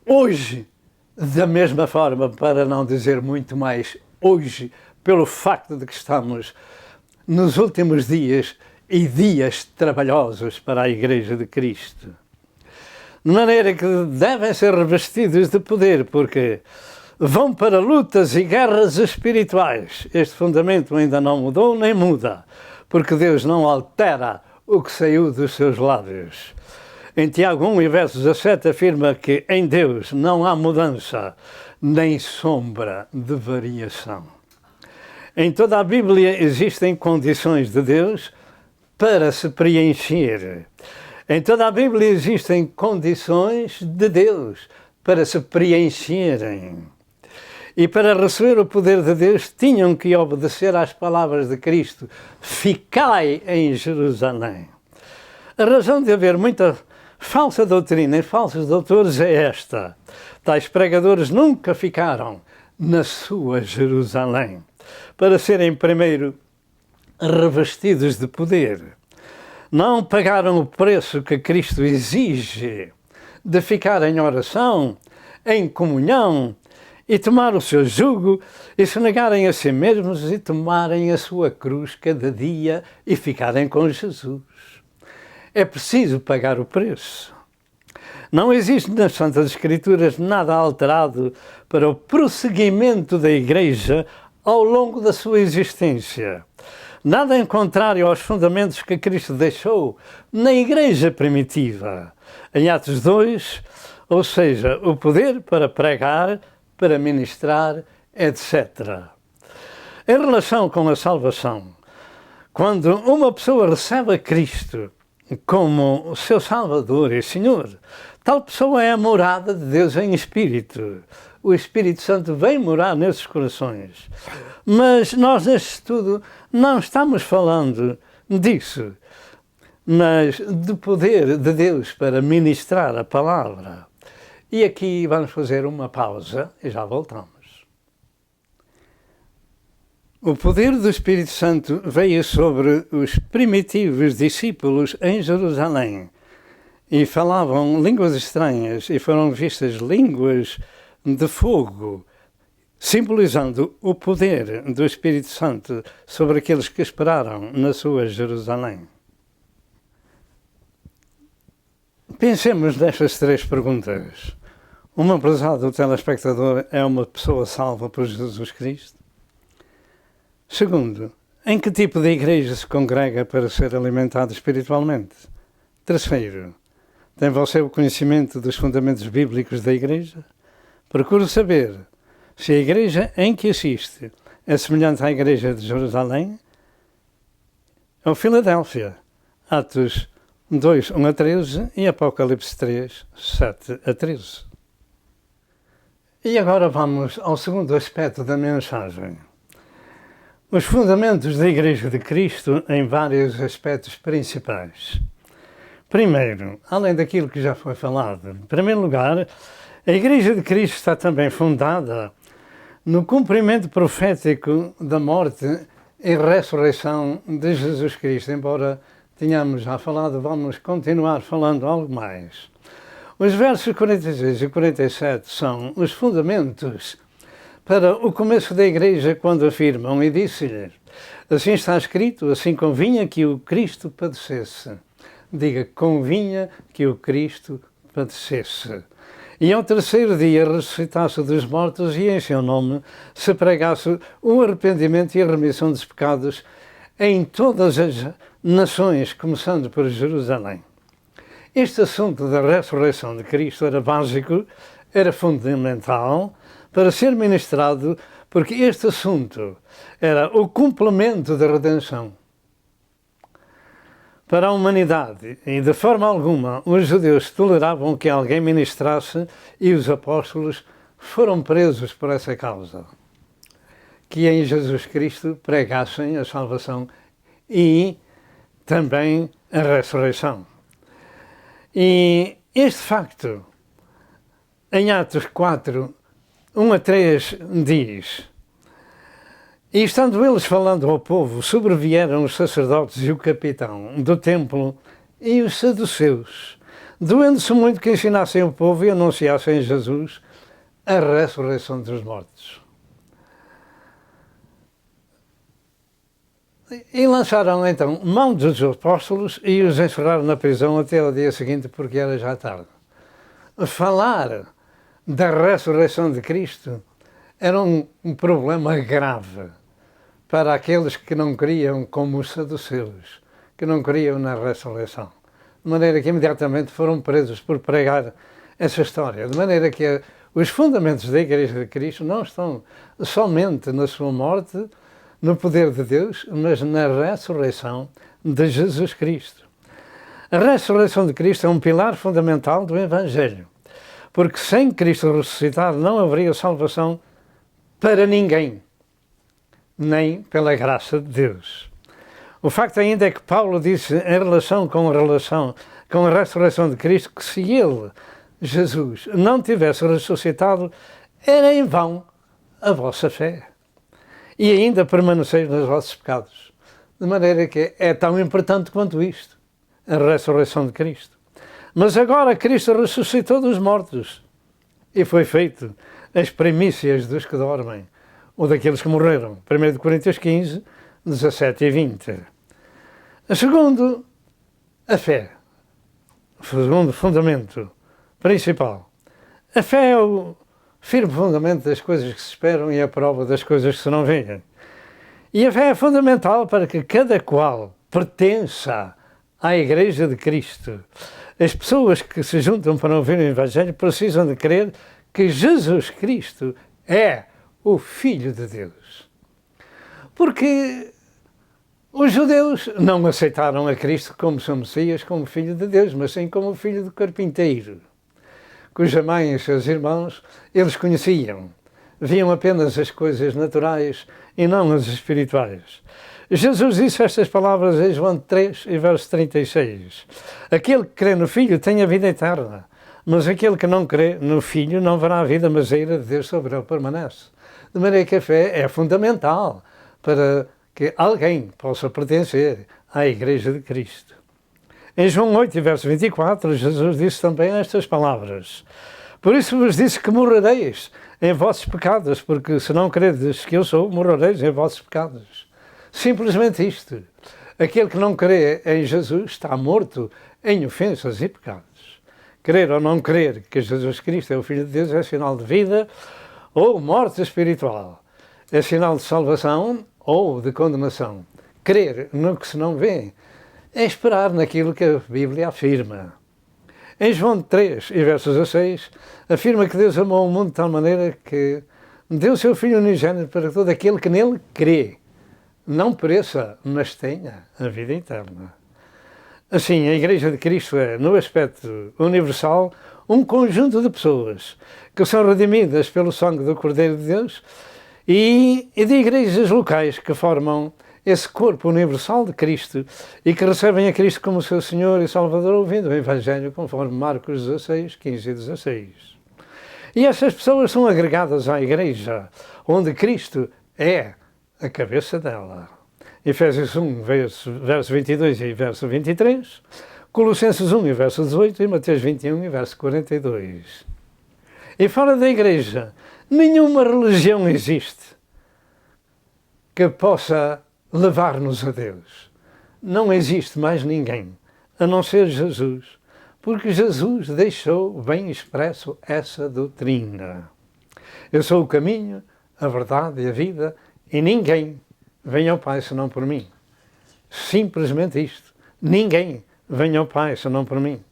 hoje, da mesma forma, para não dizer muito mais hoje, pelo facto de que estamos nos últimos dias e dias trabalhosos para a Igreja de Cristo. De maneira que devem ser revestidos de poder, porque vão para lutas e guerras espirituais. Este fundamento ainda não mudou nem muda, porque Deus não altera o que saiu dos seus lábios. Em Tiago 1, e verso 17, afirma que em Deus não há mudança, nem sombra de variação. Em toda a Bíblia existem condições de Deus para se preencher. Em toda a Bíblia existem condições de Deus para se preencherem. E para receber o poder de Deus tinham que obedecer às palavras de Cristo. Ficai em Jerusalém. A razão de haver muita falsa doutrina e falsos doutores é esta. Tais pregadores nunca ficaram na sua Jerusalém, para serem primeiro revestidos de poder. Não pagaram o preço que Cristo exige de ficar em oração, em comunhão, e tomar o seu jugo, e se negarem a si mesmos e tomarem a sua cruz cada dia e ficarem com Jesus. É preciso pagar o preço. Não existe nas Santas Escrituras nada alterado para o prosseguimento da Igreja ao longo da sua existência. Nada em contrário aos fundamentos que Cristo deixou na Igreja primitiva. Em Atos 2, ou seja, o poder para pregar, para ministrar, etc. Em relação com a salvação, quando uma pessoa recebe a Cristo como seu Salvador e Senhor, tal pessoa é a morada de Deus em espírito. O Espírito Santo vem morar nesses corações. Mas nós, neste estudo, não estamos falando disso, mas do poder de Deus para ministrar a palavra. E aqui vamos fazer uma pausa e já voltamos. O poder do Espírito Santo veio sobre os primitivos discípulos em Jerusalém e falavam línguas estranhas e foram vistas línguas de fogo, simbolizando o poder do Espírito Santo sobre aqueles que esperaram na sua Jerusalém. Pensemos nestas 3 perguntas. Uma, prezado telespectador, é uma pessoa salva por Jesus Cristo? Segundo, em que tipo de igreja se congrega para ser alimentado espiritualmente? Terceiro, tem você o conhecimento dos fundamentos bíblicos da igreja? Procure saber se a igreja em que assiste é semelhante à igreja de Jerusalém ou Filadélfia, Atos 2, 1 a 13 e Apocalipse 3, 7 a 13. E agora vamos ao segundo aspecto da mensagem. Os fundamentos da Igreja de Cristo em vários aspectos principais. Primeiro, além daquilo que já foi falado, em primeiro lugar, a Igreja de Cristo está também fundada no cumprimento profético da morte e ressurreição de Jesus Cristo. Embora tenhamos já falado, vamos continuar falando algo mais. Os versos 46 e 47 são os fundamentos para o começo da Igreja, quando afirmam, e disse-lhe, assim está escrito, assim convinha que o Cristo padecesse. Diga, convinha que o Cristo padecesse. E ao terceiro dia ressuscitasse dos mortos e em seu nome se pregasse o arrependimento e a remissão dos pecados em todas as nações, começando por Jerusalém. Este assunto da ressurreição de Cristo era básico, era fundamental, para ser ministrado, porque este assunto era o complemento da redenção para a humanidade e, de forma alguma, os judeus toleravam que alguém ministrasse e os apóstolos foram presos por essa causa, que em Jesus Cristo pregassem a salvação e também a ressurreição. E este facto, em Atos 4, 1 a 3 diz, e estando eles falando ao povo, sobrevieram os sacerdotes e o capitão do templo e os saduceus, doendo-se muito que ensinassem o povo e anunciassem a Jesus a ressurreição dos mortos. E lançaram então mão dos apóstolos e os encerraram na prisão até ao dia seguinte, porque era já tarde. Falar da ressurreição de Cristo era um problema grave para aqueles que não criam como os saduceus, que não criam na ressurreição. De maneira que imediatamente foram presos por pregar essa história. De maneira que os fundamentos da Igreja de Cristo não estão somente na sua morte, no poder de Deus, mas na ressurreição de Jesus Cristo. A ressurreição de Cristo é um pilar fundamental do Evangelho, porque sem Cristo ressuscitado não haveria salvação para ninguém, nem pela graça de Deus. O facto ainda é que Paulo disse em relação com a ressurreição de Cristo que se ele, Jesus, não tivesse ressuscitado, era em vão a vossa fé. E ainda permaneceis nos vossos pecados. De maneira que é tão importante quanto isto, a ressurreição de Cristo. Mas agora Cristo ressuscitou dos mortos e foi feito as primícias dos que dormem, ou daqueles que morreram. 1 Coríntios 15, 17 e 20. Segundo, a fé. O segundo fundamento principal. A fé é o firme fundamento das coisas que se esperam e a prova das coisas que se não veem. E a fé é fundamental para que cada qual pertença à Igreja de Cristo. As pessoas que se juntam para ouvir o Evangelho precisam de crer que Jesus Cristo é o Filho de Deus. Porque os judeus não aceitaram a Cristo como seu Messias, como Filho de Deus, mas sim como filho do carpinteiro, cuja mãe e seus irmãos eles conheciam. Viam apenas as coisas naturais e não as espirituais. Jesus disse estas palavras em João 3, e verso 36. Aquele que crê no Filho tem a vida eterna, mas aquele que não crê no Filho não verá a vida, mas a ira de Deus sobre ele permanece. De maneira que a fé é fundamental para que alguém possa pertencer à Igreja de Cristo. Em João 8, verso 24, Jesus disse também estas palavras. Por isso vos disse que morrereis em vossos pecados, porque se não credes que eu sou, morrereis em vossos pecados. Simplesmente isto. Aquele que não crê em Jesus está morto em ofensas e pecados. Crer ou não crer que Jesus Cristo é o Filho de Deus é sinal de vida ou morte espiritual. É sinal de salvação ou de condenação. Crer no que se não vê é esperar naquilo que a Bíblia afirma. Em João 3, e verso 16, afirma que Deus amou o mundo de tal maneira que deu o seu Filho unigênito para todo aquele que nele crê. Não pereça, mas tenha a vida eterna. Assim, a Igreja de Cristo é, no aspecto universal, um conjunto de pessoas que são redimidas pelo sangue do Cordeiro de Deus e de igrejas locais que formam esse corpo universal de Cristo e que recebem a Cristo como seu Senhor e Salvador, ouvindo o Evangelho conforme Marcos 16, 15 e 16. E essas pessoas são agregadas à Igreja, onde Cristo é a cabeça dela. Efésios 1, verso 22 e verso 23, Colossenses 1, verso 18 e Mateus 21, verso 42. E fora da Igreja, nenhuma religião existe que possa levar-nos a Deus. Não existe mais ninguém, a não ser Jesus, porque Jesus deixou bem expresso essa doutrina. Eu sou o caminho, a verdade e a vida, e ninguém vem ao Pai senão por mim. Simplesmente isto. Ninguém vem ao Pai senão por mim.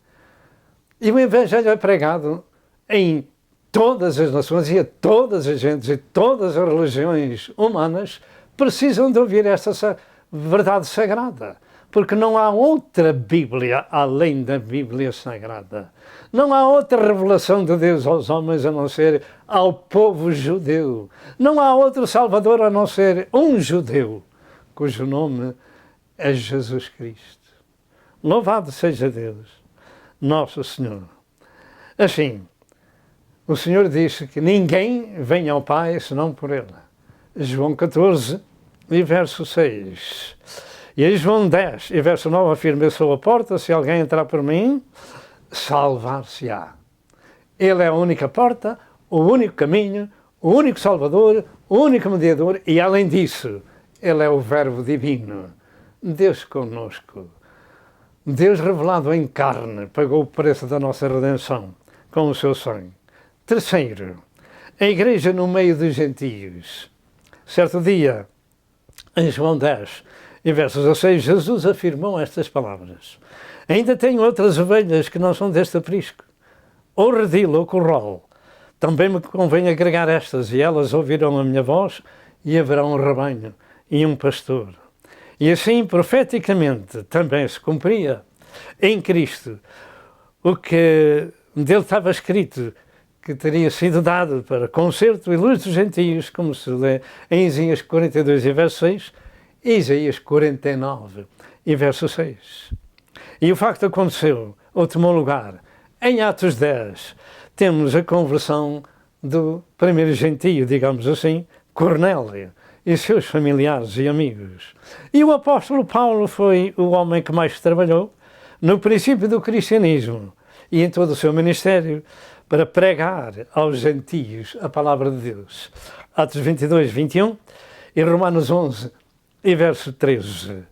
E o Evangelho é pregado em todas as nações e a todas as gentes e todas as religiões humanas precisam de ouvir esta verdade sagrada, porque não há outra Bíblia além da Bíblia Sagrada. Não há outra revelação de Deus aos homens a não ser ao povo judeu. Não há outro Salvador a não ser um judeu, cujo nome é Jesus Cristo. Louvado seja Deus, nosso Senhor. Assim, o Senhor disse que ninguém vem ao Pai senão por Ele. João 14, e verso 6. E em João 10, e verso 9, afirma: eu sou a porta, se alguém entrar por mim, salvar-se-á. Ele é a única porta, o único caminho, o único Salvador, o único mediador, e além disso, Ele é o Verbo divino, Deus conosco. Deus revelado em carne, pagou o preço da nossa redenção com o seu sangue. Terceiro, a Igreja no meio dos gentios. Certo dia, em João 10, em versos 16, Jesus afirmou estas palavras: ainda tenho outras ovelhas que não são deste aprisco, ou redil ou curral. Também me convém agregar estas, e elas ouvirão a minha voz, e haverá um rebanho e um pastor. E assim, profeticamente, também se cumpria em Cristo o que dele estava escrito, que teria sido dado para concerto e luz dos gentios, como se lê em Isaías 42 e verso 6, e Isaías 49 e verso 6. E o facto aconteceu, ou tomou lugar, em Atos 10, temos a conversão do primeiro gentio, digamos assim, Cornélio, e seus familiares e amigos. E o apóstolo Paulo foi o homem que mais trabalhou no princípio do cristianismo e em todo o seu ministério para pregar aos gentios a palavra de Deus. Atos 22, 21 e Romanos 11 e verso 13.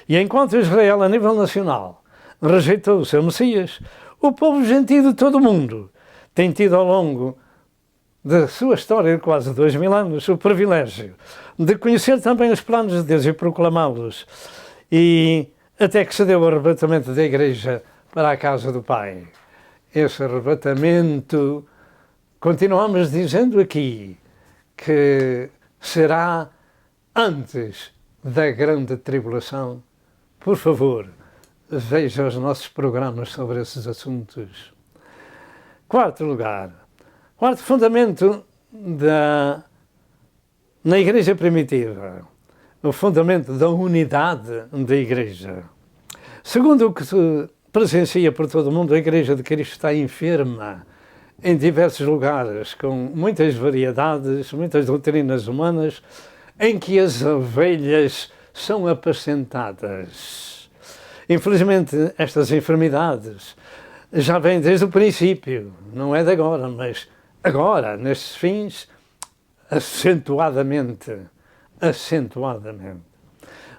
E enquanto Israel, a nível nacional, rejeitou o seu Messias, o povo gentio de todo o mundo tem tido ao longo da sua história de quase 2000 anos o privilégio de conhecer também os planos de Deus e proclamá-los, e até que se deu o arrebatamento da Igreja para a casa do Pai. Esse arrebatamento, continuamos dizendo aqui, que será antes da grande tribulação? Por favor, veja os nossos programas sobre esses assuntos. Quarto lugar, quarto fundamento na Igreja primitiva, o fundamento da unidade da Igreja. Segundo o que se presencia por todo o mundo, a Igreja de Cristo está enferma em diversos lugares, com muitas variedades, muitas doutrinas humanas, em que as ovelhas são apacentadas. Infelizmente, estas enfermidades já vêm desde o princípio, não é de agora, mas agora, nestes fins, acentuadamente.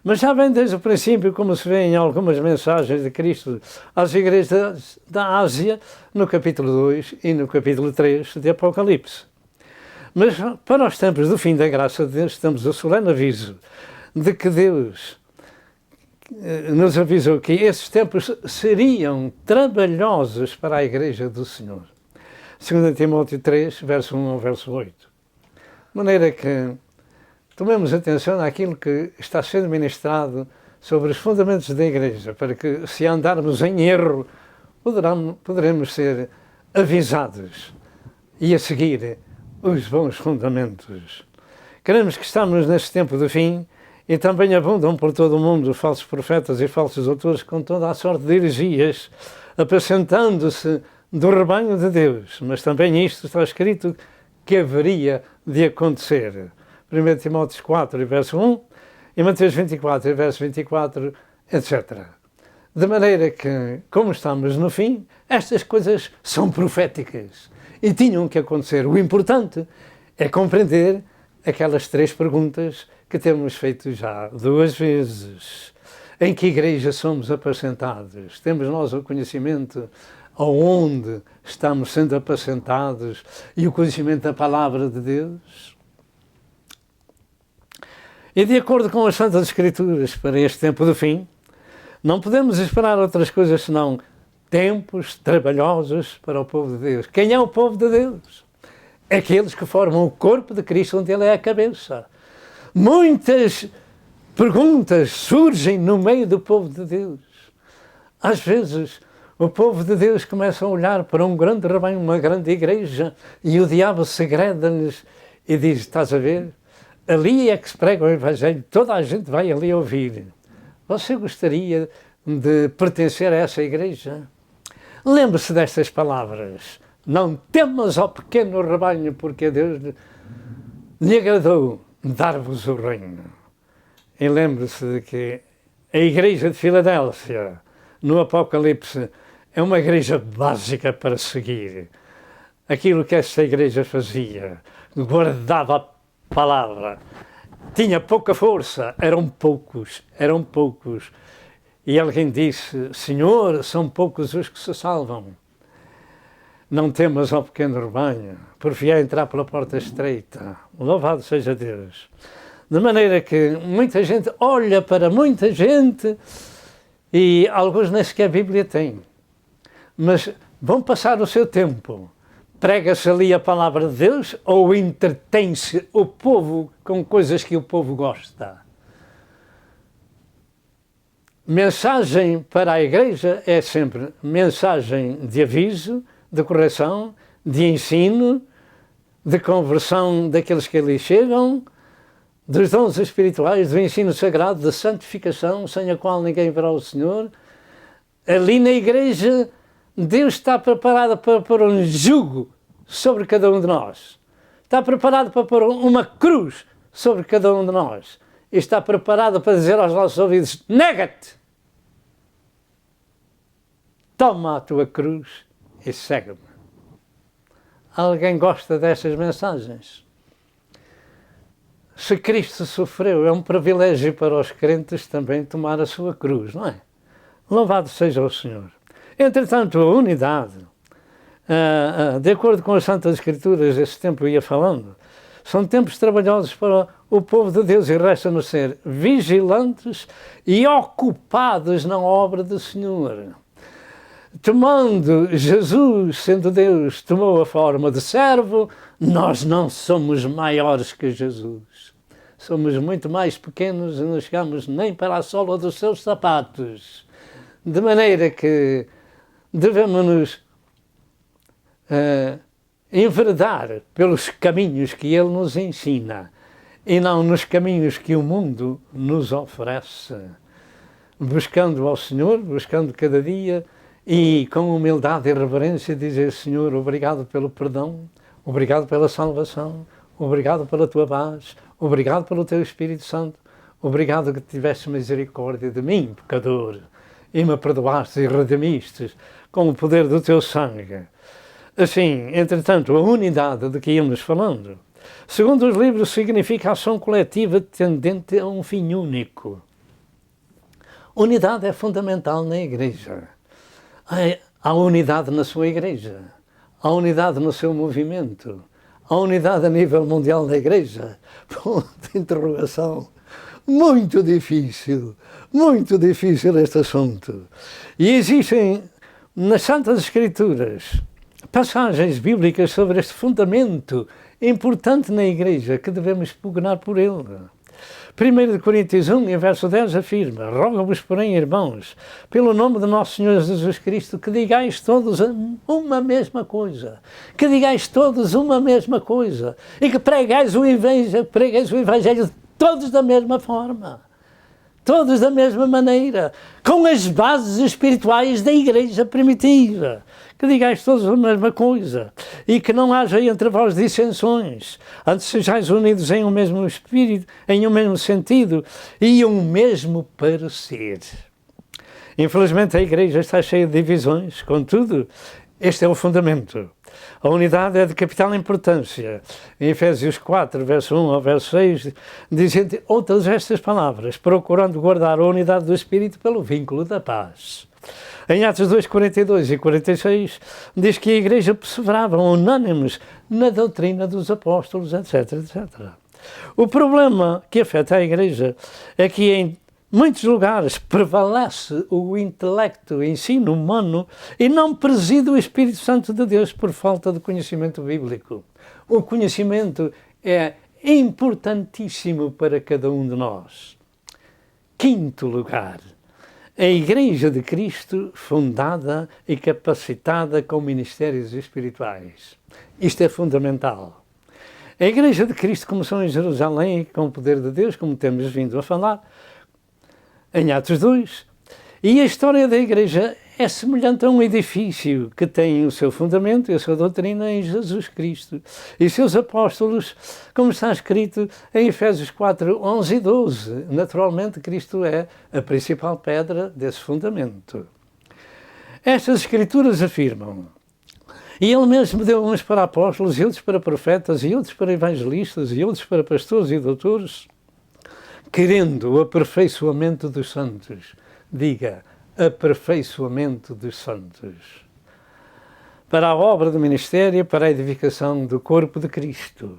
Mas já vem desde o princípio, como se vê em algumas mensagens de Cristo às igrejas da Ásia, no capítulo 2 e no capítulo 3 de Apocalipse. Mas para os tempos do fim da graça de Deus, estamos a solene aviso de que Deus nos avisou que esses tempos seriam trabalhosos para a Igreja do Senhor. 2 Timóteo 3, verso 1 ao verso 8. De maneira que tomemos atenção àquilo que está sendo ministrado sobre os fundamentos da Igreja, para que, se andarmos em erro, poderemos ser avisados e a seguir os bons fundamentos. Queremos que estamos neste tempo do fim e também abundam por todo o mundo falsos profetas e falsos doutores com toda a sorte de heresias, apacentando-se do rebanho de Deus. Mas também isto está escrito que haveria de acontecer. 1 Timóteo 4, verso 1, e Mateus 24, verso 24, etc. De maneira que, como estamos no fim, estas coisas são proféticas e tinham que acontecer. O importante é compreender aquelas 3 perguntas que temos feito já 2 vezes. Em que igreja somos apacentados? Temos nós o conhecimento aonde estamos sendo apacentados e o conhecimento da palavra de Deus? E de acordo com as Santas Escrituras, para este tempo do fim, não podemos esperar outras coisas senão tempos trabalhosos para o povo de Deus. Quem é o povo de Deus? Aqueles que formam o corpo de Cristo, onde Ele é a cabeça. Muitas perguntas surgem no meio do povo de Deus. Às vezes, o povo de Deus começa a olhar para um grande rebanho, uma grande igreja, e o diabo segreda-lhes e diz, estás a ver? Ali é que se prega o Evangelho, toda a gente vai ali ouvir. Você gostaria de pertencer a essa igreja? Lembre-se destas palavras. Não temas ao pequeno rebanho, porque a Deus lhe agradou dar-vos o reino. E lembre-se de que a igreja de Filadélfia, no Apocalipse, é uma igreja básica para seguir. Aquilo que esta igreja fazia, guardava a palavra, tinha pouca força, eram poucos. E alguém disse, Senhor, são poucos os que se salvam. Não temas ao pequeno rebanho, porfia entrar pela porta estreita. Louvado seja Deus. De maneira que muita gente olha para muita gente e alguns nem sequer a Bíblia têm. Mas vão passar o seu tempo. Prega-se ali a palavra de Deus ou entretém-se o povo com coisas que o povo gosta? Mensagem para a igreja é sempre mensagem de aviso, de correção, de ensino, de conversão daqueles que ali chegam, dos dons espirituais, do ensino sagrado, da santificação, sem a qual ninguém verá o Senhor. Ali na igreja, Deus está preparado para pôr um jugo sobre cada um de nós. Está preparado para pôr uma cruz sobre cada um de nós. E está preparado para dizer aos nossos ouvidos, nega-te! Toma a tua cruz e segue-me. Alguém gosta destas mensagens? Se Cristo sofreu, é um privilégio para os crentes também tomar a sua cruz, não é? Louvado seja o Senhor. Entretanto, a unidade, de acordo com as Santas Escrituras, esse tempo ia falando, são tempos trabalhosos para o povo de Deus e resta-nos ser vigilantes e ocupados na obra do Senhor. Tomando Jesus, sendo Deus, tomou a forma de servo, nós não somos maiores que Jesus. somos muito mais pequenos e não chegamos nem para a sola dos seus sapatos. De maneira que devemos-nos enveredar pelos caminhos que Ele nos ensina e não nos caminhos que o mundo nos oferece. Buscando ao Senhor, buscando cada dia e com humildade e reverência dizer: Senhor, obrigado pelo perdão, obrigado pela salvação, obrigado pela Tua paz, obrigado pelo Teu Espírito Santo, obrigado que tiveste misericórdia de mim, pecador, e me perdoaste e redimiste com o poder do Teu sangue. Assim, entretanto, a unidade de que íamos falando, segundo os livros, significa ação coletiva tendente a um fim único. Unidade é fundamental na Igreja. Há unidade na sua Igreja, há unidade no seu movimento, há unidade a nível mundial da Igreja. Ponto de interrogação. Muito difícil este assunto. E existem nas Santas Escrituras passagens bíblicas sobre este fundamento importante na Igreja, que devemos pugnar por ele. 1 Coríntios 1, verso 10 afirma: rogo-vos, porém, irmãos, pelo nome de nosso Senhor Jesus Cristo, que digais todos uma mesma coisa, que digais todos uma mesma coisa, e que pregais o Evangelho todos da mesma forma, todos da mesma maneira, com as bases espirituais da Igreja primitiva. Que digais todos a mesma coisa, e que não haja entre vós dissensões, antes sejais unidos em um mesmo espírito, em um mesmo sentido e um mesmo parecer. Infelizmente a Igreja está cheia de divisões, contudo, este é o fundamento. A unidade é de capital importância. Em Efésios 4, verso 1 ao verso 6, diz entre outras estas palavras: procurando guardar a unidade do Espírito pelo vínculo da paz. Em Atos 2, 42 e 46, diz que a Igreja perseverava unânimes na doutrina dos apóstolos, etc, etc. O problema que afeta a Igreja é que em muitos lugares prevalece o intelecto, o ensino humano, e não preside o Espírito Santo de Deus por falta de conhecimento bíblico. O conhecimento é importantíssimo para cada um de nós. Quinto lugar, a Igreja de Cristo fundada e capacitada com ministérios espirituais. Isto é fundamental. A Igreja de Cristo começou em Jerusalém com o poder de Deus, como temos vindo a falar, em Atos 2, e a história da Igreja é semelhante a um edifício que tem o seu fundamento e a sua doutrina em Jesus Cristo e seus apóstolos, como está escrito em Efésios 4, 11 e 12. Naturalmente, Cristo é a principal pedra desse fundamento. Estas Escrituras afirmam: e Ele mesmo deu uns para apóstolos, e outros para profetas, e outros para evangelistas, e outros para pastores e doutores, querendo o aperfeiçoamento dos santos. Diga: aperfeiçoamento dos santos. Para a obra do ministério, para a edificação do corpo de Cristo.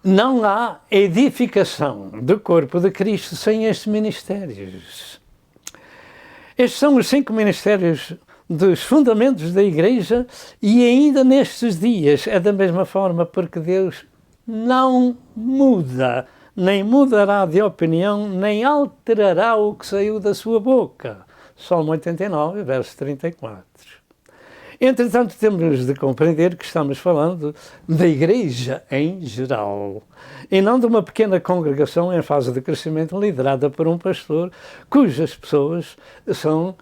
Não há edificação do corpo de Cristo sem estes ministérios. Estes são os 5 ministérios dos fundamentos da Igreja, e ainda nestes dias é da mesma forma, porque Deus não muda, nem mudará de opinião, nem alterará o que saiu da sua boca. Salmo 89, verso 34. Entretanto, temos de compreender que estamos falando da Igreja em geral, e não de uma pequena congregação em fase de crescimento liderada por um pastor, cujas pessoas são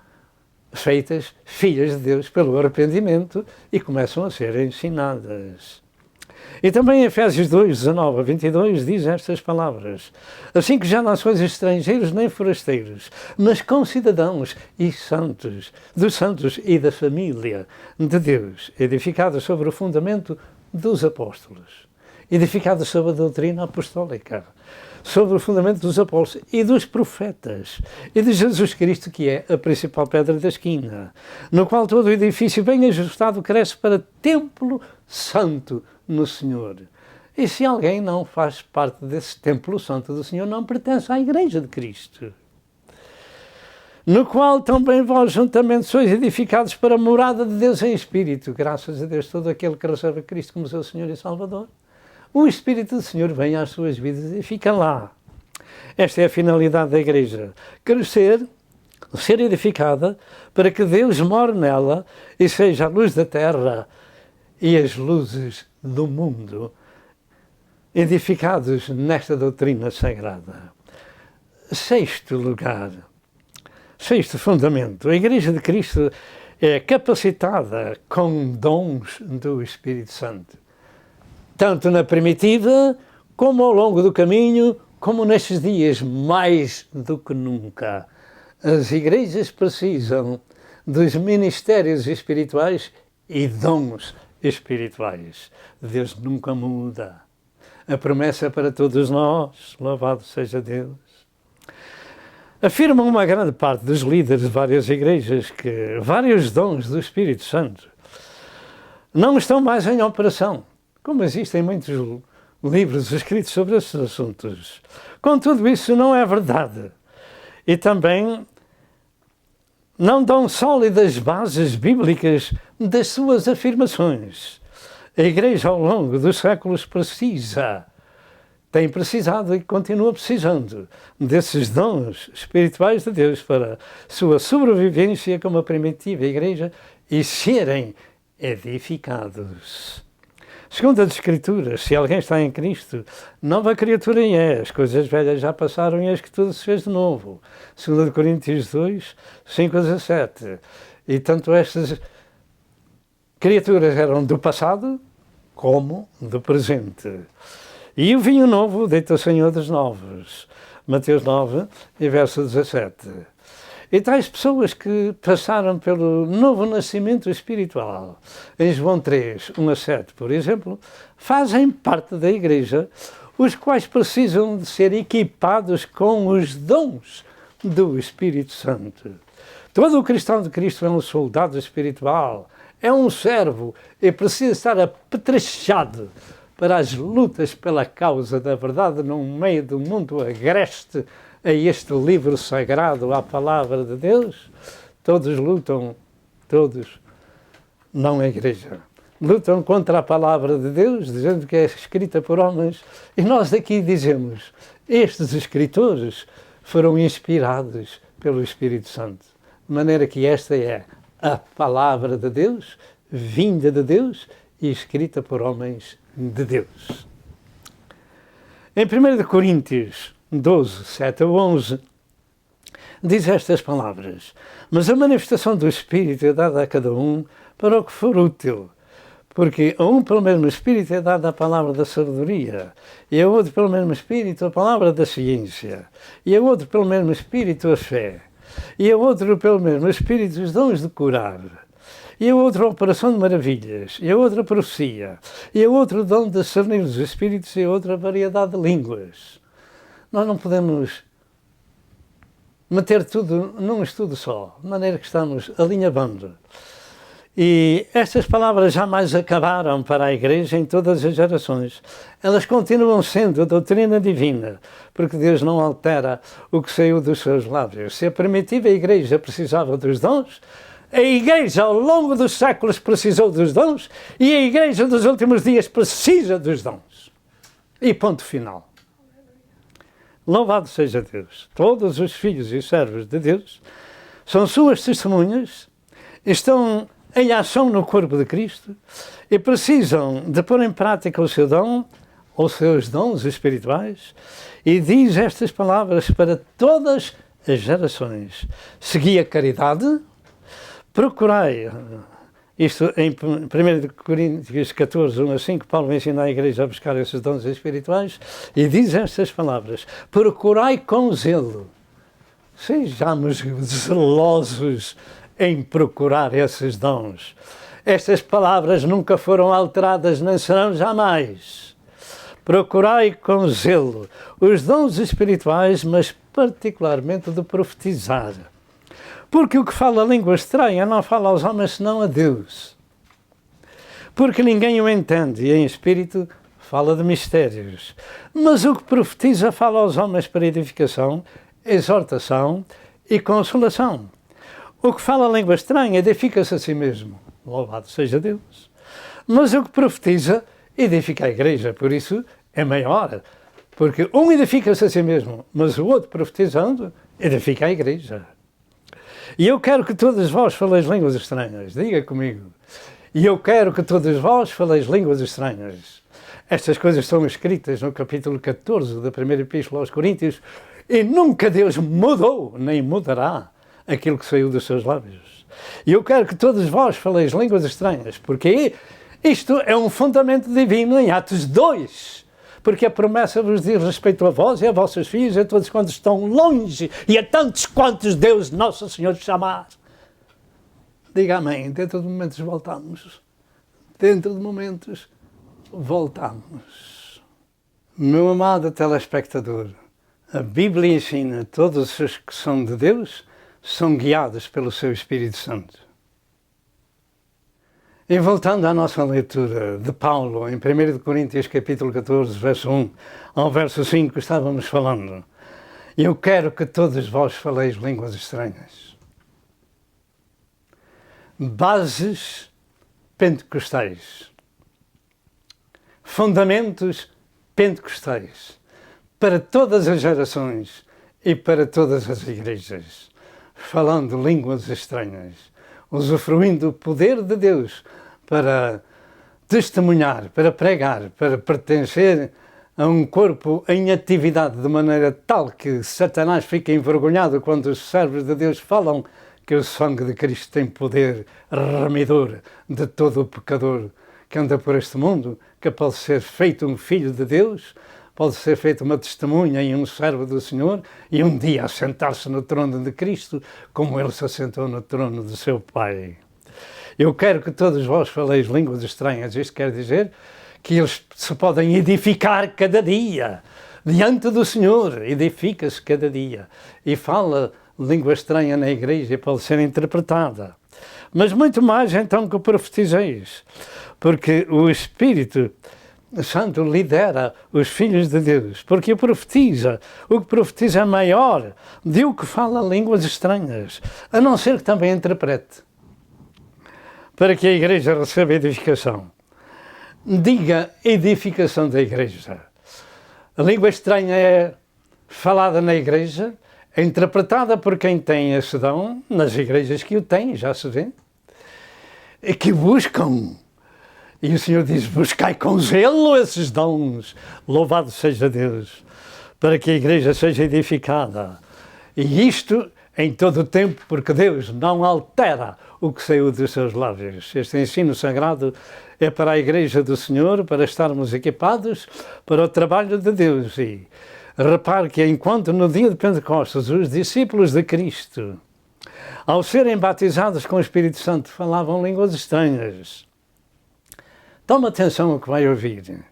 feitas filhas de Deus pelo arrependimento e começam a ser ensinadas. E também em Efésios 2, 19 a 22, diz estas palavras: assim que já não sois estrangeiros nem forasteiros, mas concidadãos e santos, dos santos e da família de Deus, edificados sobre o fundamento dos apóstolos, edificados sobre a doutrina apostólica, sobre o fundamento dos apóstolos e dos profetas, e de Jesus Cristo, que é a principal pedra da esquina, no qual todo o edifício bem ajustado cresce para templo santo no Senhor. E se alguém não faz parte desse templo santo do Senhor, não pertence à Igreja de Cristo, no qual também vós juntamente sois edificados para a morada de Deus em Espírito. Graças a Deus, todo aquele que recebe Cristo como seu Senhor e Salvador, o Espírito do Senhor vem às suas vidas e fica lá. Esta é a finalidade da Igreja. Crescer, ser edificada, para que Deus more nela e seja a luz da terra e as luzes do mundo, edificados nesta doutrina sagrada. Sexto lugar, sexto fundamento, a Igreja de Cristo é capacitada com dons do Espírito Santo, tanto na primitiva, como ao longo do caminho, como nestes dias, mais do que nunca. As igrejas precisam dos ministérios espirituais e dons espirituais. Deus nunca muda. A promessa é para todos nós, louvado seja Deus. Afirmam uma grande parte dos líderes de várias igrejas que vários dons do Espírito Santo não estão mais em operação, como existem muitos livros escritos sobre esses assuntos. Contudo, isso não é verdade. E também não dão sólidas bases bíblicas das suas afirmações. A Igreja, ao longo dos séculos, tem precisado e continua precisando desses dons espirituais de Deus para sua sobrevivência como a primitiva Igreja e serem edificados. Segundo as Escrituras, se alguém está em Cristo, nova criatura é. As coisas velhas já passaram e eis que tudo se fez de novo. 2 Coríntios 2, 5 a 17. E tanto estas criaturas eram do passado como do presente. E o vinho novo deita-se em odres novos. Mateus 9, e verso 17. E tais pessoas que passaram pelo novo nascimento espiritual, em João 3, 1 a 7, por exemplo, fazem parte da Igreja, os quais precisam de ser equipados com os dons do Espírito Santo. Todo o cristão de Cristo é um soldado espiritual, é um servo e precisa estar apetrechado para as lutas pela causa da verdade no meio do mundo agreste a este livro sagrado, à palavra de Deus. Todos lutam, todos, não a Igreja, lutam contra a palavra de Deus, dizendo que é escrita por homens. E nós daqui dizemos, estes escritores foram inspirados pelo Espírito Santo, de maneira que esta é a palavra de Deus, vinda de Deus e escrita por homens de Deus. Em 1 Coríntios 12, 7 a 11, diz estas palavras: mas a manifestação do Espírito é dada a cada um para o que for útil, porque a um pelo mesmo Espírito é dada a palavra da sabedoria, e a outro pelo mesmo Espírito a palavra da ciência, e a outro pelo mesmo Espírito a fé, e a outro pelo mesmo Espírito os dons de curar, e a outra a operação de maravilhas, e a outra a profecia, e a outro o dom de discernir os Espíritos, e a outra a variedade de línguas. Nós não podemos meter tudo num estudo só, de maneira que estamos alinhavando. E estas palavras jamais acabaram para a Igreja em todas as gerações. Elas continuam sendo a doutrina divina, porque Deus não altera o que saiu dos seus lábios. Se a primitiva Igreja precisava dos dons, a Igreja ao longo dos séculos precisou dos dons e a Igreja dos últimos dias precisa dos dons. E ponto final. Louvado seja Deus. Todos os filhos e servos de Deus são suas testemunhas, estão em ação no corpo de Cristo e precisam de pôr em prática o seu dom, os seus dons espirituais, e diz estas palavras para todas as gerações. Segui a caridade, procurai, isto em 1 Coríntios 14, 1 a 5, Paulo ensina a Igreja a buscar esses dons espirituais e diz estas palavras: procurai com zelo. Sejamos zelosos em procurar esses dons. Estas palavras nunca foram alteradas, nem serão jamais. Procurai com zelo os dons espirituais, mas particularmente de profetizar. Porque o que fala língua estranha não fala aos homens senão a Deus. Porque ninguém o entende e em espírito fala de mistérios. Mas o que profetiza fala aos homens para edificação, exortação e consolação. O que fala língua estranha edifica-se a si mesmo. Louvado seja Deus. Mas o que profetiza edifica a igreja, por isso é maior. Porque um edifica-se a si mesmo, mas o outro, profetizando, edifica a igreja. E eu quero que todos vós faleis línguas estranhas. Diga comigo. E eu quero que todos vós faleis línguas estranhas. Estas coisas estão escritas no capítulo 14 da primeira epístola aos Coríntios, e nunca Deus mudou, nem mudará aquilo que saiu dos seus lábios. E eu quero que todos vós faleis línguas estranhas, porque isto é um fundamento divino em Atos 2. Porque a promessa vos diz respeito a vós e a vossos filhos, a todos quantos estão longe, e a tantos quantos Deus Nosso Senhor chamar. Diga amém. Dentro de momentos voltamos. Dentro de momentos voltamos. Meu amado telespectador, a Bíblia ensina que todos os que são de Deus são guiados pelo seu Espírito Santo. E voltando à nossa leitura de Paulo, em 1 Coríntios capítulo 14, verso 1 ao verso 5, estávamos falando. Eu quero que todos vós faleis línguas estranhas. Bases pentecostais. Fundamentos pentecostais. Para todas as gerações e para todas as igrejas. Falando línguas estranhas. Usufruindo o poder de Deus para testemunhar, para pregar, para pertencer a um corpo em atividade de maneira tal que Satanás fica envergonhado quando os servos de Deus falam que o sangue de Cristo tem poder remidor de todo o pecador que anda por este mundo, que pode ser feito um filho de Deus, pode ser feito uma testemunha e um servo do Senhor, e um dia assentar-se no trono de Cristo, como ele se assentou no trono do seu Pai. Eu quero que todos vós faleis línguas estranhas. Isto quer dizer que eles se podem edificar cada dia, diante do Senhor, edifica-se cada dia, e fala língua estranha na igreja e pode ser interpretada. Mas muito mais então que profetizeis, porque o Espírito Santo lidera os filhos de Deus, porque o que profetiza é maior do que fala línguas estranhas, a não ser que também interprete, para que a igreja receba edificação. Diga edificação da igreja. A língua estranha é falada na igreja, é interpretada por quem tem esse dom, nas igrejas que o têm, já se vê, e que buscam. E o Senhor diz, buscai com zelo esses dons, louvado seja Deus, para que a igreja seja edificada. E isto em todo o tempo, porque Deus não altera o que saiu dos seus lábios. Este ensino sagrado é para a igreja do Senhor, para estarmos equipados para o trabalho de Deus. E repare que enquanto no dia de Pentecostes os discípulos de Cristo, ao serem batizados com o Espírito Santo, falavam línguas estranhas. Toma atenção ao que vai ouvir.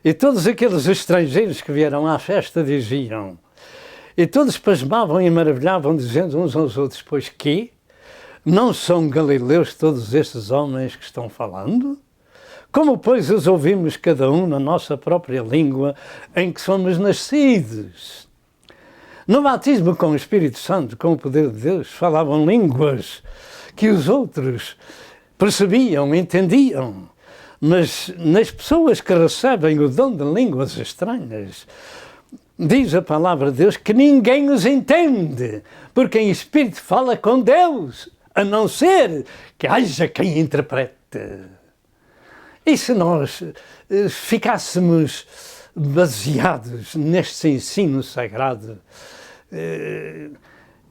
E todos aqueles estrangeiros que vieram à festa diziam, e todos pasmavam e maravilhavam, dizendo uns aos outros, pois que não são galileus todos estes homens que estão falando? Como, pois, os ouvimos cada um na nossa própria língua em que somos nascidos? No batismo com o Espírito Santo, com o poder de Deus, falavam línguas que os outros percebiam, entendiam. Mas nas pessoas que recebem o dom de línguas estranhas, diz a palavra de Deus que ninguém os entende, porque em espírito fala com Deus, a não ser que haja quem interprete. E se nós ficássemos baseados neste ensino sagrado,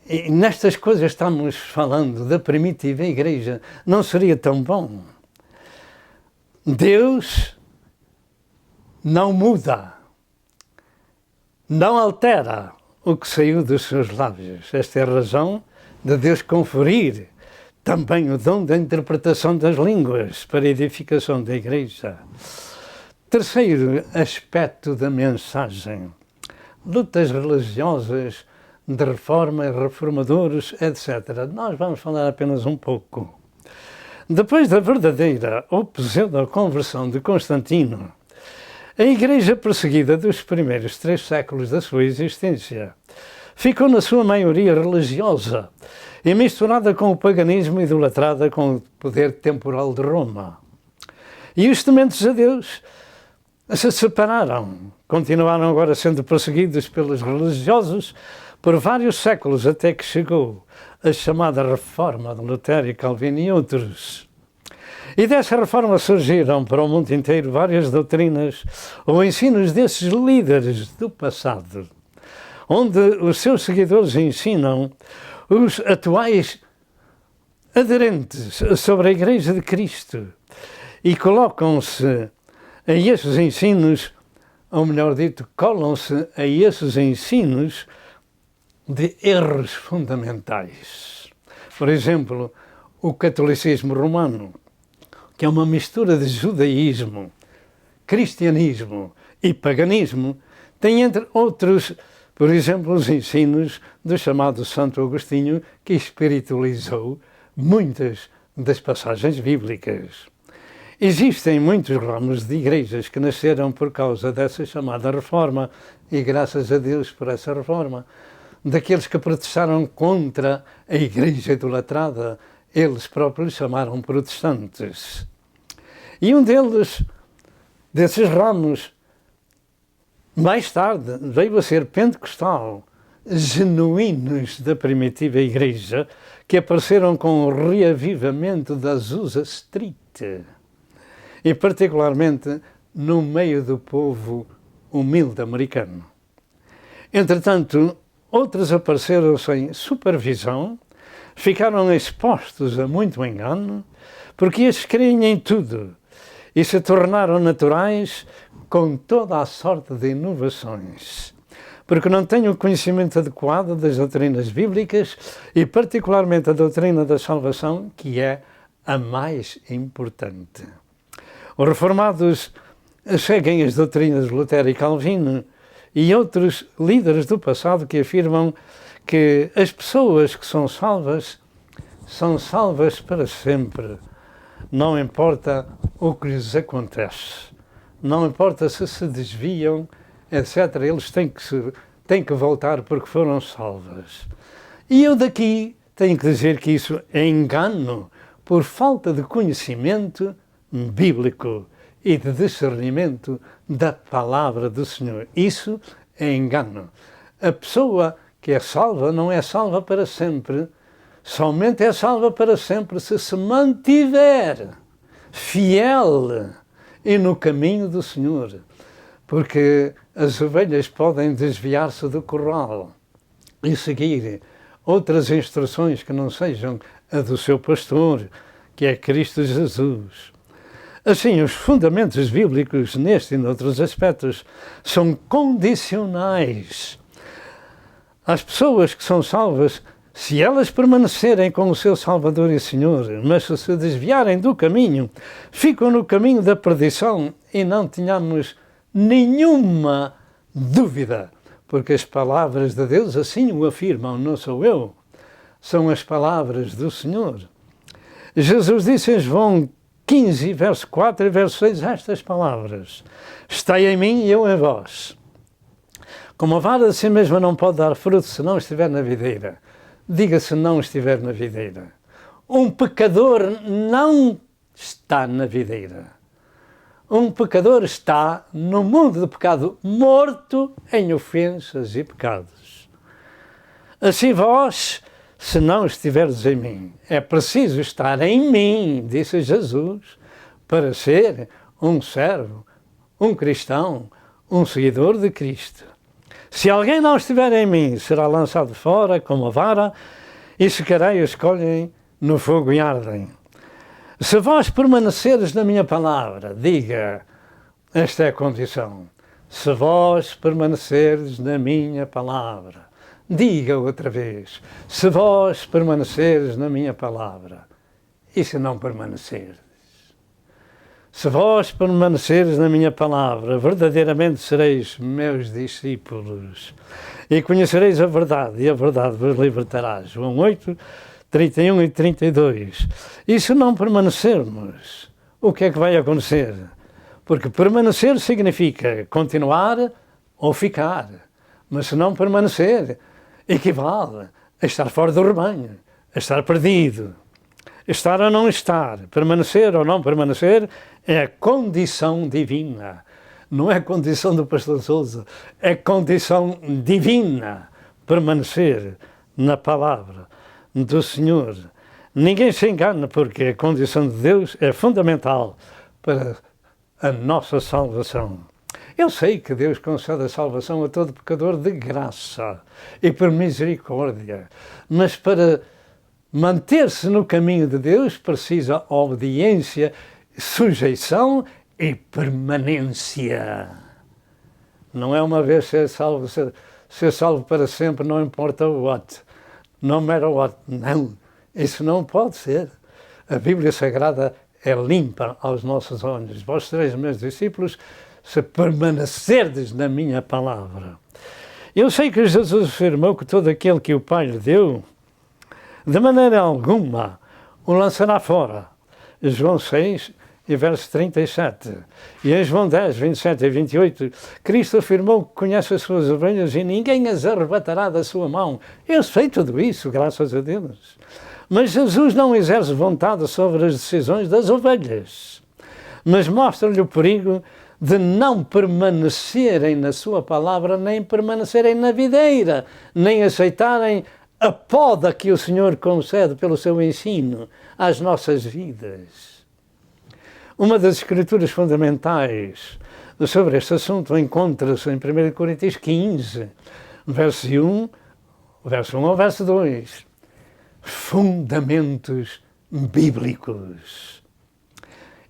e nestas coisas estamos falando da primitiva igreja, não seria tão bom? Deus não muda, não altera o que saiu dos seus lábios. Esta é a razão de Deus conferir também o dom da interpretação das línguas para a edificação da igreja. Terceiro aspecto da mensagem: lutas religiosas de reforma, reformadores, etc. Nós vamos falar apenas um pouco. Depois da verdadeira ou pseudo-conversão de Constantino, a igreja perseguida dos primeiros 3 séculos da sua existência ficou na sua maioria religiosa e misturada com o paganismo, idolatrada com o poder temporal de Roma. E os tementes a Deus se separaram. Continuaram agora sendo perseguidos pelos religiosos por vários séculos, até que chegou a chamada Reforma de Lutero e Calvino e outros. E dessa reforma surgiram para o mundo inteiro várias doutrinas ou ensinos desses líderes do passado, onde os seus seguidores ensinam os atuais aderentes sobre a Igreja de Cristo e colocam-se a esses ensinos, ou melhor dito, colam-se a esses ensinos de erros fundamentais. Por exemplo, o catolicismo romano, que é uma mistura de judaísmo, cristianismo e paganismo, tem, entre outros, por exemplo, os ensinos do chamado Santo Agostinho, que espiritualizou muitas das passagens bíblicas. Existem muitos ramos de igrejas que nasceram por causa dessa chamada reforma, e graças a Deus por essa reforma, daqueles que protestaram contra a igreja idolatrada, eles próprios chamaram protestantes. E um desses ramos, mais tarde, veio a ser pentecostal, genuínos da primitiva igreja, que apareceram com o reavivamento da Azusa Street, e particularmente no meio do povo humilde americano. Entretanto, outros apareceram sem supervisão, ficaram expostos a muito engano, porque estes creem em tudo e se tornaram naturais com toda a sorte de inovações, porque não têm o conhecimento adequado das doutrinas bíblicas e particularmente a doutrina da salvação, que é a mais importante. Os reformados seguem as doutrinas de Lutero e Calvino e outros líderes do passado que afirmam que as pessoas que são salvas para sempre. Não importa o que lhes acontece, não importa se desviam, etc. Eles têm que voltar porque foram salvas. E eu daqui tenho que dizer que isso é engano por falta de conhecimento bíblico e de discernimento da palavra do Senhor. Isso é engano. A pessoa que é salva não é salva para sempre, somente é salva para sempre se mantiver fiel e no caminho do Senhor, porque as ovelhas podem desviar-se do curral e seguir outras instruções que não sejam a do seu pastor, que é Cristo Jesus. Assim, os fundamentos bíblicos, neste e noutros aspectos, são condicionais. As pessoas que são salvas, se elas permanecerem com o seu Salvador e Senhor, mas se desviarem do caminho, ficam no caminho da perdição, e não tenhamos nenhuma dúvida, porque as palavras de Deus assim o afirmam, não sou eu, são as palavras do Senhor. Jesus disse em João 15, verso 4 e verso 6, estas palavras: estai em mim e eu em vós. Como a vara de si mesma não pode dar fruto se não estiver na videira, diga se não estiver na videira. Um pecador não está na videira. Um pecador está no mundo do pecado, morto em ofensas e pecados. Assim vós, se não estiveres em mim, é preciso estar em mim, disse Jesus, para ser um servo, um cristão, um seguidor de Cristo. Se alguém não estiver em mim, será lançado fora como a vara, e secarei os colhem no fogo e ardem. Se vós permaneceres na minha palavra, diga, esta é a condição, se vós permaneceres na minha palavra, diga outra vez, se vós permaneceres na minha palavra, e se não permaneceres? Se vós permaneceres na minha palavra, verdadeiramente sereis meus discípulos, e conhecereis a verdade, e a verdade vos libertará. João 8, 31 e 32. E se não permanecermos, o que é que vai acontecer? Porque permanecer significa continuar ou ficar, mas se não permanecer, equivale a estar fora do rebanho, a estar perdido. Estar ou não estar, permanecer ou não permanecer, é condição divina. Não é condição do pastor Sousa, é condição divina permanecer na palavra do Senhor. Ninguém se engana, porque a condição de Deus é fundamental para a nossa salvação. Eu sei que Deus concede a salvação a todo pecador de graça e por misericórdia, mas para manter-se no caminho de Deus precisa obediência, sujeição e permanência. Não é uma vez ser salvo para sempre, não importa o what, no matter what. Não, isso não pode ser. A Bíblia Sagrada é limpa aos nossos olhos. Vós sereis meus discípulos se permanecerdes na minha palavra. Eu sei que Jesus afirmou que todo aquele que o Pai lhe deu, de maneira alguma, o lançará fora. João 6, e verso 37. E em João 10, 27 e 28, Cristo afirmou que conhece as suas ovelhas e ninguém as arrebatará da sua mão. Eu sei tudo isso, graças a Deus. Mas Jesus não exerce vontade sobre as decisões das ovelhas, mas mostra-lhe o perigo de não permanecerem na sua palavra, nem permanecerem na videira, nem aceitarem a poda que o Senhor concede pelo seu ensino às nossas vidas. Uma das escrituras fundamentais sobre este assunto encontra-se em 1 Coríntios 15, verso 1 ao verso 2. Fundamentos bíblicos.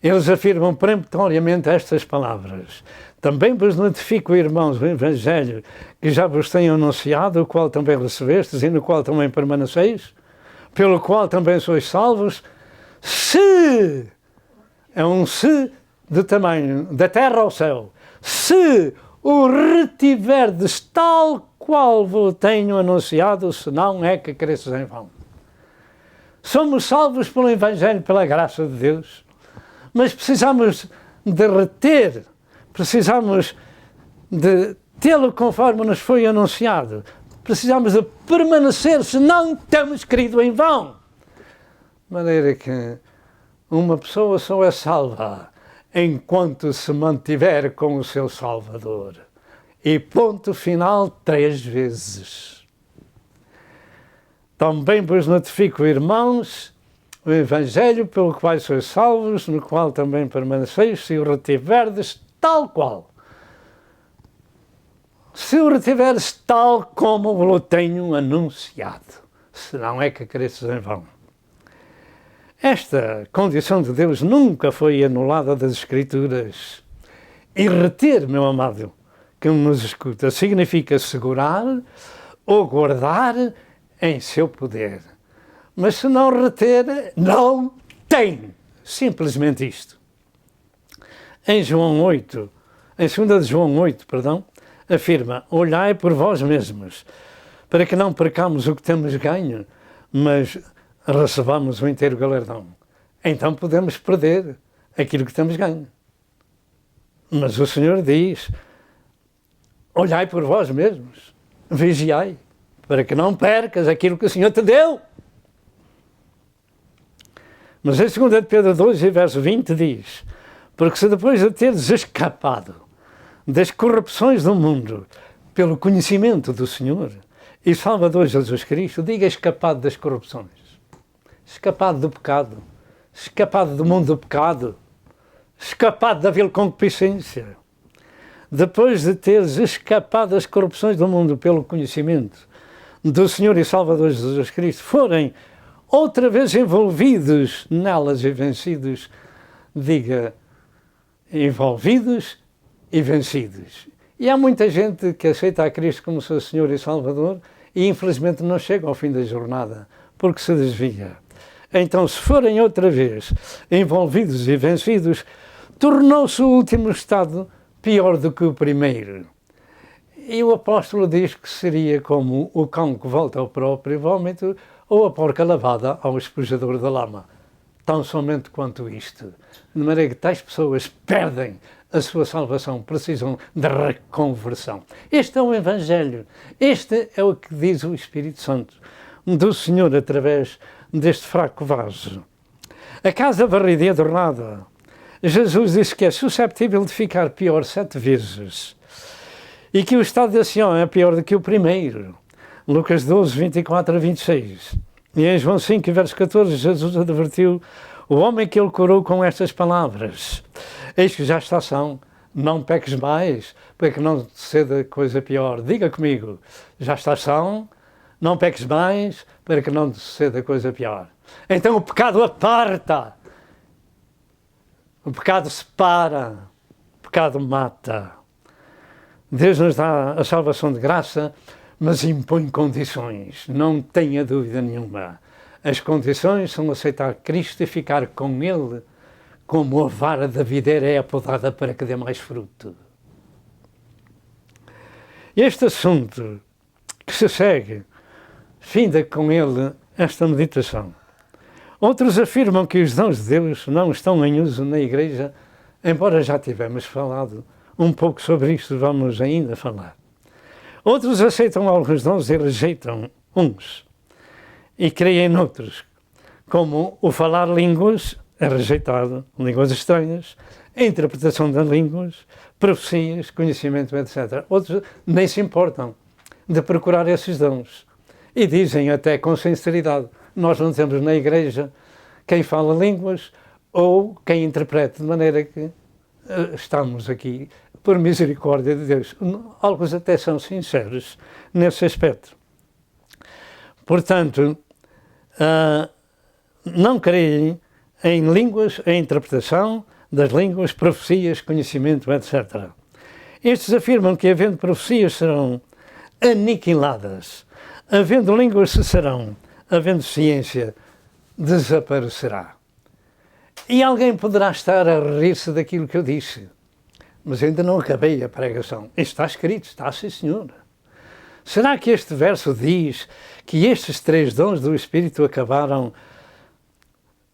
Eles afirmam peremptoriamente estas palavras: também vos notifico, irmãos, o Evangelho que já vos tenho anunciado, o qual também recebestes e no qual também permaneceis, pelo qual também sois salvos, se... É um se de tamanho, da terra ao céu. Se o retiverdes tal qual vos tenho anunciado, senão é que cresces em vão. Somos salvos pelo Evangelho, pela graça de Deus, mas precisamos de reter, precisamos de tê-lo conforme nos foi anunciado. Precisamos de permanecer, senão temos crido em vão. De maneira que uma pessoa só é salva enquanto se mantiver com o seu Salvador. E ponto final 3 vezes. Também vos notifico, irmãos, o Evangelho pelo qual sois salvos, no qual também permaneceis, se o retiverdes tal qual. Se o retiveres tal como vos tenho anunciado, senão é que cresces em vão. Esta condição de Deus nunca foi anulada das Escrituras. E reter, meu amado, que nos escuta, significa segurar ou guardar em seu poder. Mas se não reter, não tem. Simplesmente isto. Em João 8, em 2 de João 8, afirma: olhai por vós mesmos, para que não percamos o que temos ganho, mas recebamos o inteiro galardão. Então podemos perder aquilo que temos ganho. Mas o Senhor diz: olhai por vós mesmos, vigiai, para que não percas aquilo que o Senhor te deu. Mas em 2 de Pedro 2, verso 20 diz: porque se depois de teres escapado das corrupções do mundo pelo conhecimento do Senhor e Salvador Jesus Cristo, diga escapado das corrupções, escapado do pecado, escapado do mundo do pecado, escapado da vil concupiscência. Depois de teres escapado das corrupções do mundo pelo conhecimento do Senhor e Salvador Jesus Cristo, forem outra vez envolvidos nelas e vencidos, diga envolvidos e vencidos. E há muita gente que aceita a Cristo como seu Senhor e Salvador e infelizmente não chega ao fim da jornada, porque se desvia. Então, se forem outra vez envolvidos e vencidos, tornou-se o último estado pior do que o primeiro. E o apóstolo diz que seria como o cão que volta ao próprio vômito ou a porca lavada ao espojador da lama. Tão somente quanto isto. De maneira que tais pessoas perdem a sua salvação, precisam de reconversão. Este é o Evangelho. Este é o que diz o Espírito Santo do Senhor através deste fraco vaso. A casa varrida e adornada, Jesus disse que é susceptível de ficar pior 7 vezes e que o estado de Sião é pior do que o primeiro. Lucas 12, 24 a 26. E em João 5, verso 14, Jesus advertiu o homem que ele curou com estas palavras: eis que já está são, não peques mais, para que não suceda coisa pior. Diga comigo, já está são, não peques mais, para que não suceda coisa pior. Então o pecado aparta, o pecado separa, o pecado mata. Deus nos dá a salvação de graça, mas impõe condições, não tenha dúvida nenhuma. As condições são aceitar Cristo e ficar com Ele, como a vara da videira é apodada para que dê mais fruto. Este assunto que se segue, finda com ele esta meditação. Outros afirmam que os dons de Deus não estão em uso na Igreja, embora já tivemos falado um pouco sobre isto, vamos ainda falar. Outros aceitam alguns dons e rejeitam uns, e creem noutros, como o falar línguas é rejeitado, línguas estranhas, a interpretação das línguas, profecias, conhecimento, etc. Outros nem se importam de procurar esses dons e dizem até com sinceridade: nós não temos na Igreja quem fala línguas ou quem interprete, de maneira que estamos aqui por misericórdia de Deus. Alguns até são sinceros nesse aspecto. Portanto, não creem em línguas, em interpretação das línguas, profecias, conhecimento, etc. Estes afirmam que, havendo profecias, serão aniquiladas, havendo línguas, cessarão, havendo ciência, desaparecerá. E alguém poderá estar a rir-se daquilo que eu disse, mas ainda não acabei a pregação. Isto está escrito, está, sim, senhor. Será que este verso diz que estes 3 dons do Espírito acabaram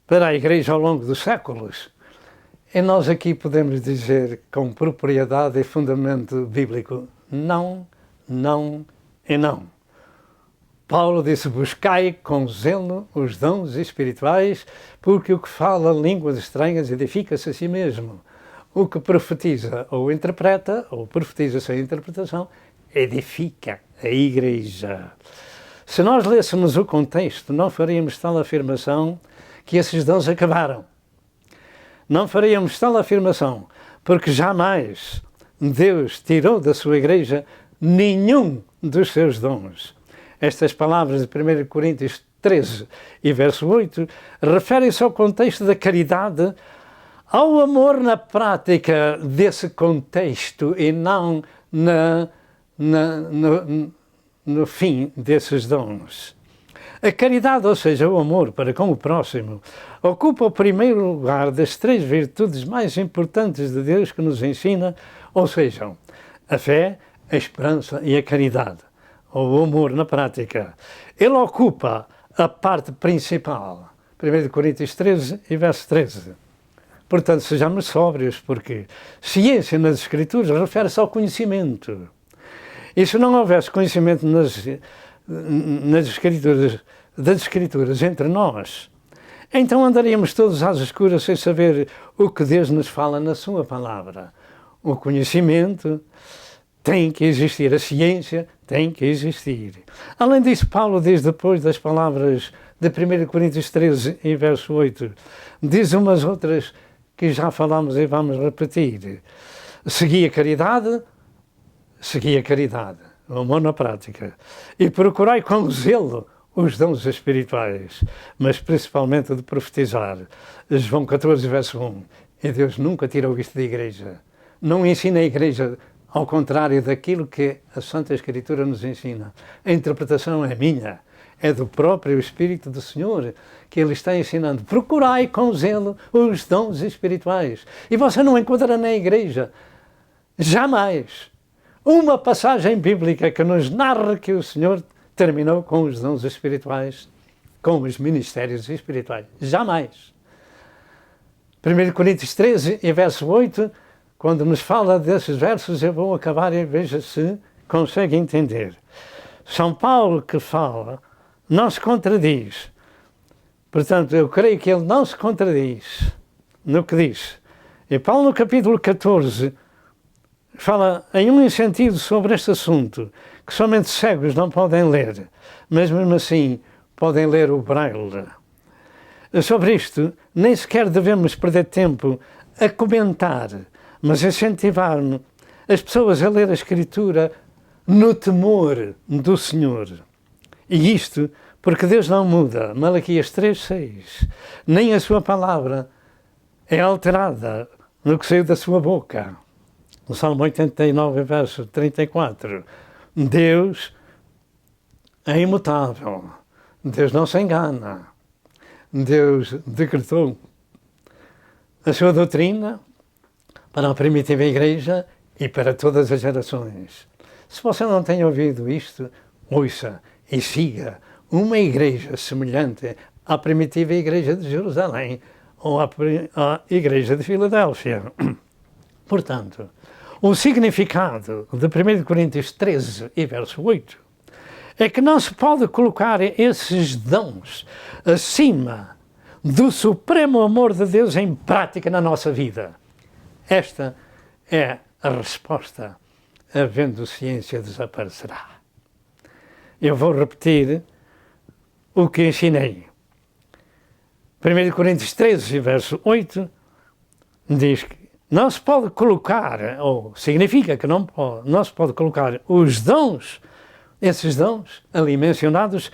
para a Igreja ao longo dos séculos? E nós aqui podemos dizer com propriedade e fundamento bíblico: não, não e não. Paulo disse: buscai com zelo os dons espirituais, porque o que fala línguas estranhas edifica-se a si mesmo. O que profetiza ou interpreta, ou profetiza sem interpretação, edifica a Igreja. Se nós lêssemos o contexto, não faríamos tal afirmação que esses dons acabaram. Não faríamos tal afirmação, porque jamais Deus tirou da sua Igreja nenhum dos seus dons. Estas palavras de 1 Coríntios 13 e verso 8 referem-se ao contexto da caridade, ao amor na prática desse contexto e não no fim desses dons. A caridade, ou seja, o amor para com o próximo, ocupa o primeiro lugar das 3 virtudes mais importantes de Deus que nos ensina, ou seja, a fé, a esperança e a caridade, ou o amor na prática. Ele ocupa a parte principal, 1 Coríntios 13 e verso 13. Portanto, sejamos sóbrios, porque ciência nas Escrituras refere-se ao conhecimento. E se não houvesse conhecimento das Escrituras entre nós, então andaríamos todos às escuras sem saber o que Deus nos fala na sua palavra. O conhecimento tem que existir, a ciência tem que existir. Além disso, Paulo diz, depois das palavras de 1 Coríntios 13 e verso 8, diz umas outras que já falámos e vamos repetir. Segui a caridade, o amor na prática, e procurai com zelo os dons espirituais, mas principalmente o de profetizar. João 14, verso 1. E Deus nunca tirou isto da Igreja. Não ensina a Igreja ao contrário daquilo que a Santa Escritura nos ensina. A interpretação é minha, é do próprio Espírito do Senhor, que Ele está ensinando. Procurai com zelo os dons espirituais. E você não encontrará na Igreja, jamais, uma passagem bíblica que nos narre que o Senhor terminou com os dons espirituais, com os ministérios espirituais. Jamais. 1 Coríntios 13 e verso 8, quando nos fala desses versos, eu vou acabar e veja se consegue entender. São Paulo que fala, não se contradiz. Portanto, eu creio que ele não se contradiz no que diz. E Paulo, no capítulo 14, fala em um sentido sobre este assunto, que somente cegos não podem ler, mas mesmo assim podem ler o braille. Sobre isto, nem sequer devemos perder tempo a comentar, mas incentivar as pessoas a ler a Escritura no temor do Senhor. E isto porque Deus não muda. Malaquias 3:6. Nem a sua palavra é alterada no que saiu da sua boca. O Salmo 89, verso 34. Deus é imutável. Deus não se engana. Deus decretou a sua doutrina para a primitiva igreja e para todas as gerações. Se você não tem ouvido isto, ouça e siga uma igreja semelhante à primitiva igreja de Jerusalém ou à igreja de Filadélfia. Portanto, o significado de 1 Coríntios 13 e verso 8 é que não se pode colocar esses dons acima do supremo amor de Deus em prática na nossa vida. Esta é a resposta. Havendo ciência, desaparecerá. Eu vou repetir o que ensinei. 1 Coríntios 13, verso 8, diz que não se pode colocar, ou significa que não se pode colocar os dons, esses dons ali mencionados,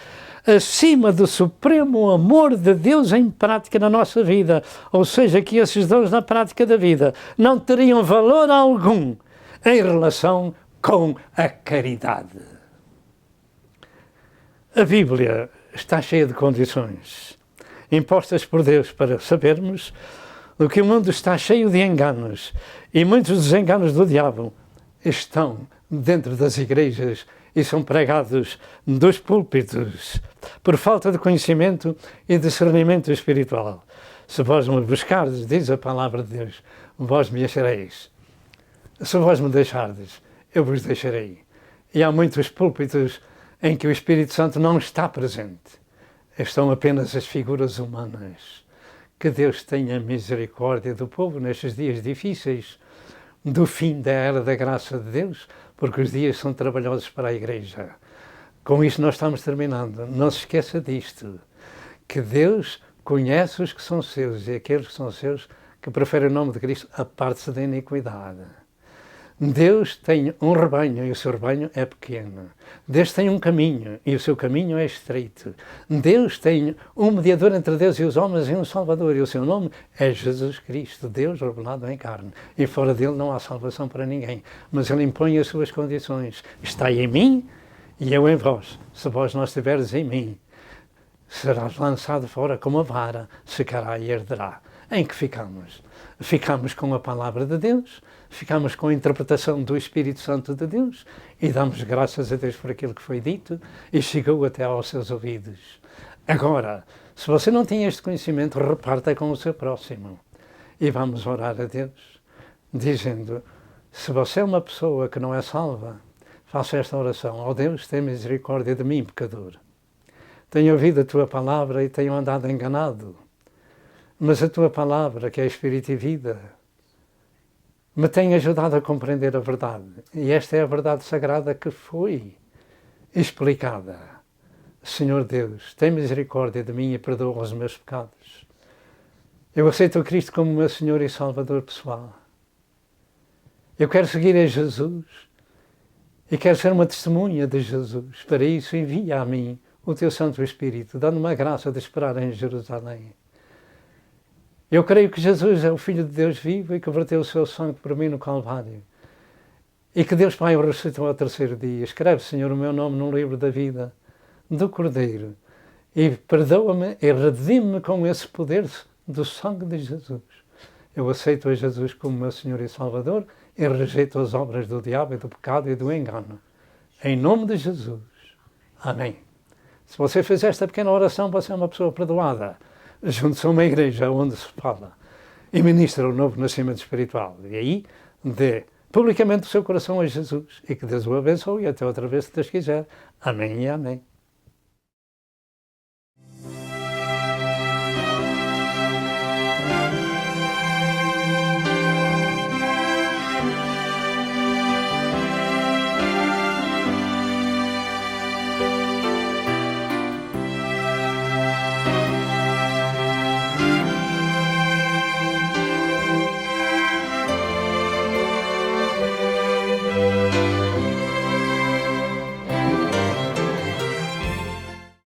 acima do supremo amor de Deus em prática na nossa vida. Ou seja, que esses dons na prática da vida não teriam valor algum em relação com a caridade. A Bíblia está cheia de condições impostas por Deus para sabermos que o mundo está cheio de enganos e muitos dos enganos do diabo estão dentro das igrejas e são pregados dos púlpitos por falta de conhecimento e discernimento espiritual. Se vós me buscardes, diz a palavra de Deus, vós me achareis. Se vós me deixardes, eu vos deixarei. E há muitos púlpitos em que o Espírito Santo não está presente. Estão apenas as figuras humanas. Que Deus tenha misericórdia do povo nestes dias difíceis, do fim da era da graça de Deus, porque os dias são trabalhosos para a Igreja. Com isto nós estamos terminando. Não se esqueça disto, que Deus conhece os que são seus e aqueles que são seus que preferem o nome de Cristo aparte-se da iniquidade. Deus tem um rebanho e o seu rebanho é pequeno. Deus tem um caminho e o seu caminho é estreito. Deus tem um mediador entre Deus e os homens e um Salvador e o seu nome é Jesus Cristo, Deus revelado em carne. E fora dele não há salvação para ninguém. Mas ele impõe as suas condições. Está em mim e eu em vós. Se vós não estiveres em mim, serás lançado fora como a vara, secará e herderá. Em que ficamos? Ficamos com a palavra de Deus, ficamos com a interpretação do Espírito Santo de Deus e damos graças a Deus por aquilo que foi dito e chegou até aos seus ouvidos. Agora, se você não tem este conhecimento, reparta com o seu próximo e vamos orar a Deus, dizendo, se você é uma pessoa que não é salva, faça esta oração, ó Deus, tem misericórdia de mim, pecador. Tenho ouvido a Tua palavra e tenho andado enganado. Mas a Tua palavra, que é Espírito e vida, me tem ajudado a compreender a verdade. E esta é a verdade sagrada que foi explicada. Senhor Deus, tem misericórdia de mim e perdoa os meus pecados. Eu aceito o Cristo como meu Senhor e Salvador pessoal. Eu quero seguir a Jesus e quero ser uma testemunha de Jesus. Para isso, envia a mim o Teu Santo Espírito, dando-me a graça de esperar em Jerusalém. Eu creio que Jesus é o Filho de Deus vivo e que verteu o seu sangue por mim no Calvário. E que Deus Pai o ressuscitou ao terceiro dia. Escreve, Senhor, o meu nome no livro da vida do Cordeiro. E perdoa-me e redime-me com esse poder do sangue de Jesus. Eu aceito a Jesus como meu Senhor e Salvador e rejeito as obras do diabo e do pecado e do engano. Em nome de Jesus. Amém. Se você fez esta pequena oração, você é uma pessoa perdoada. Junte-se a uma igreja onde se fala e ministra o novo nascimento espiritual. E aí, dê publicamente o seu coração a Jesus e que Deus o abençoe e até outra vez, se Deus quiser. Amém e amém.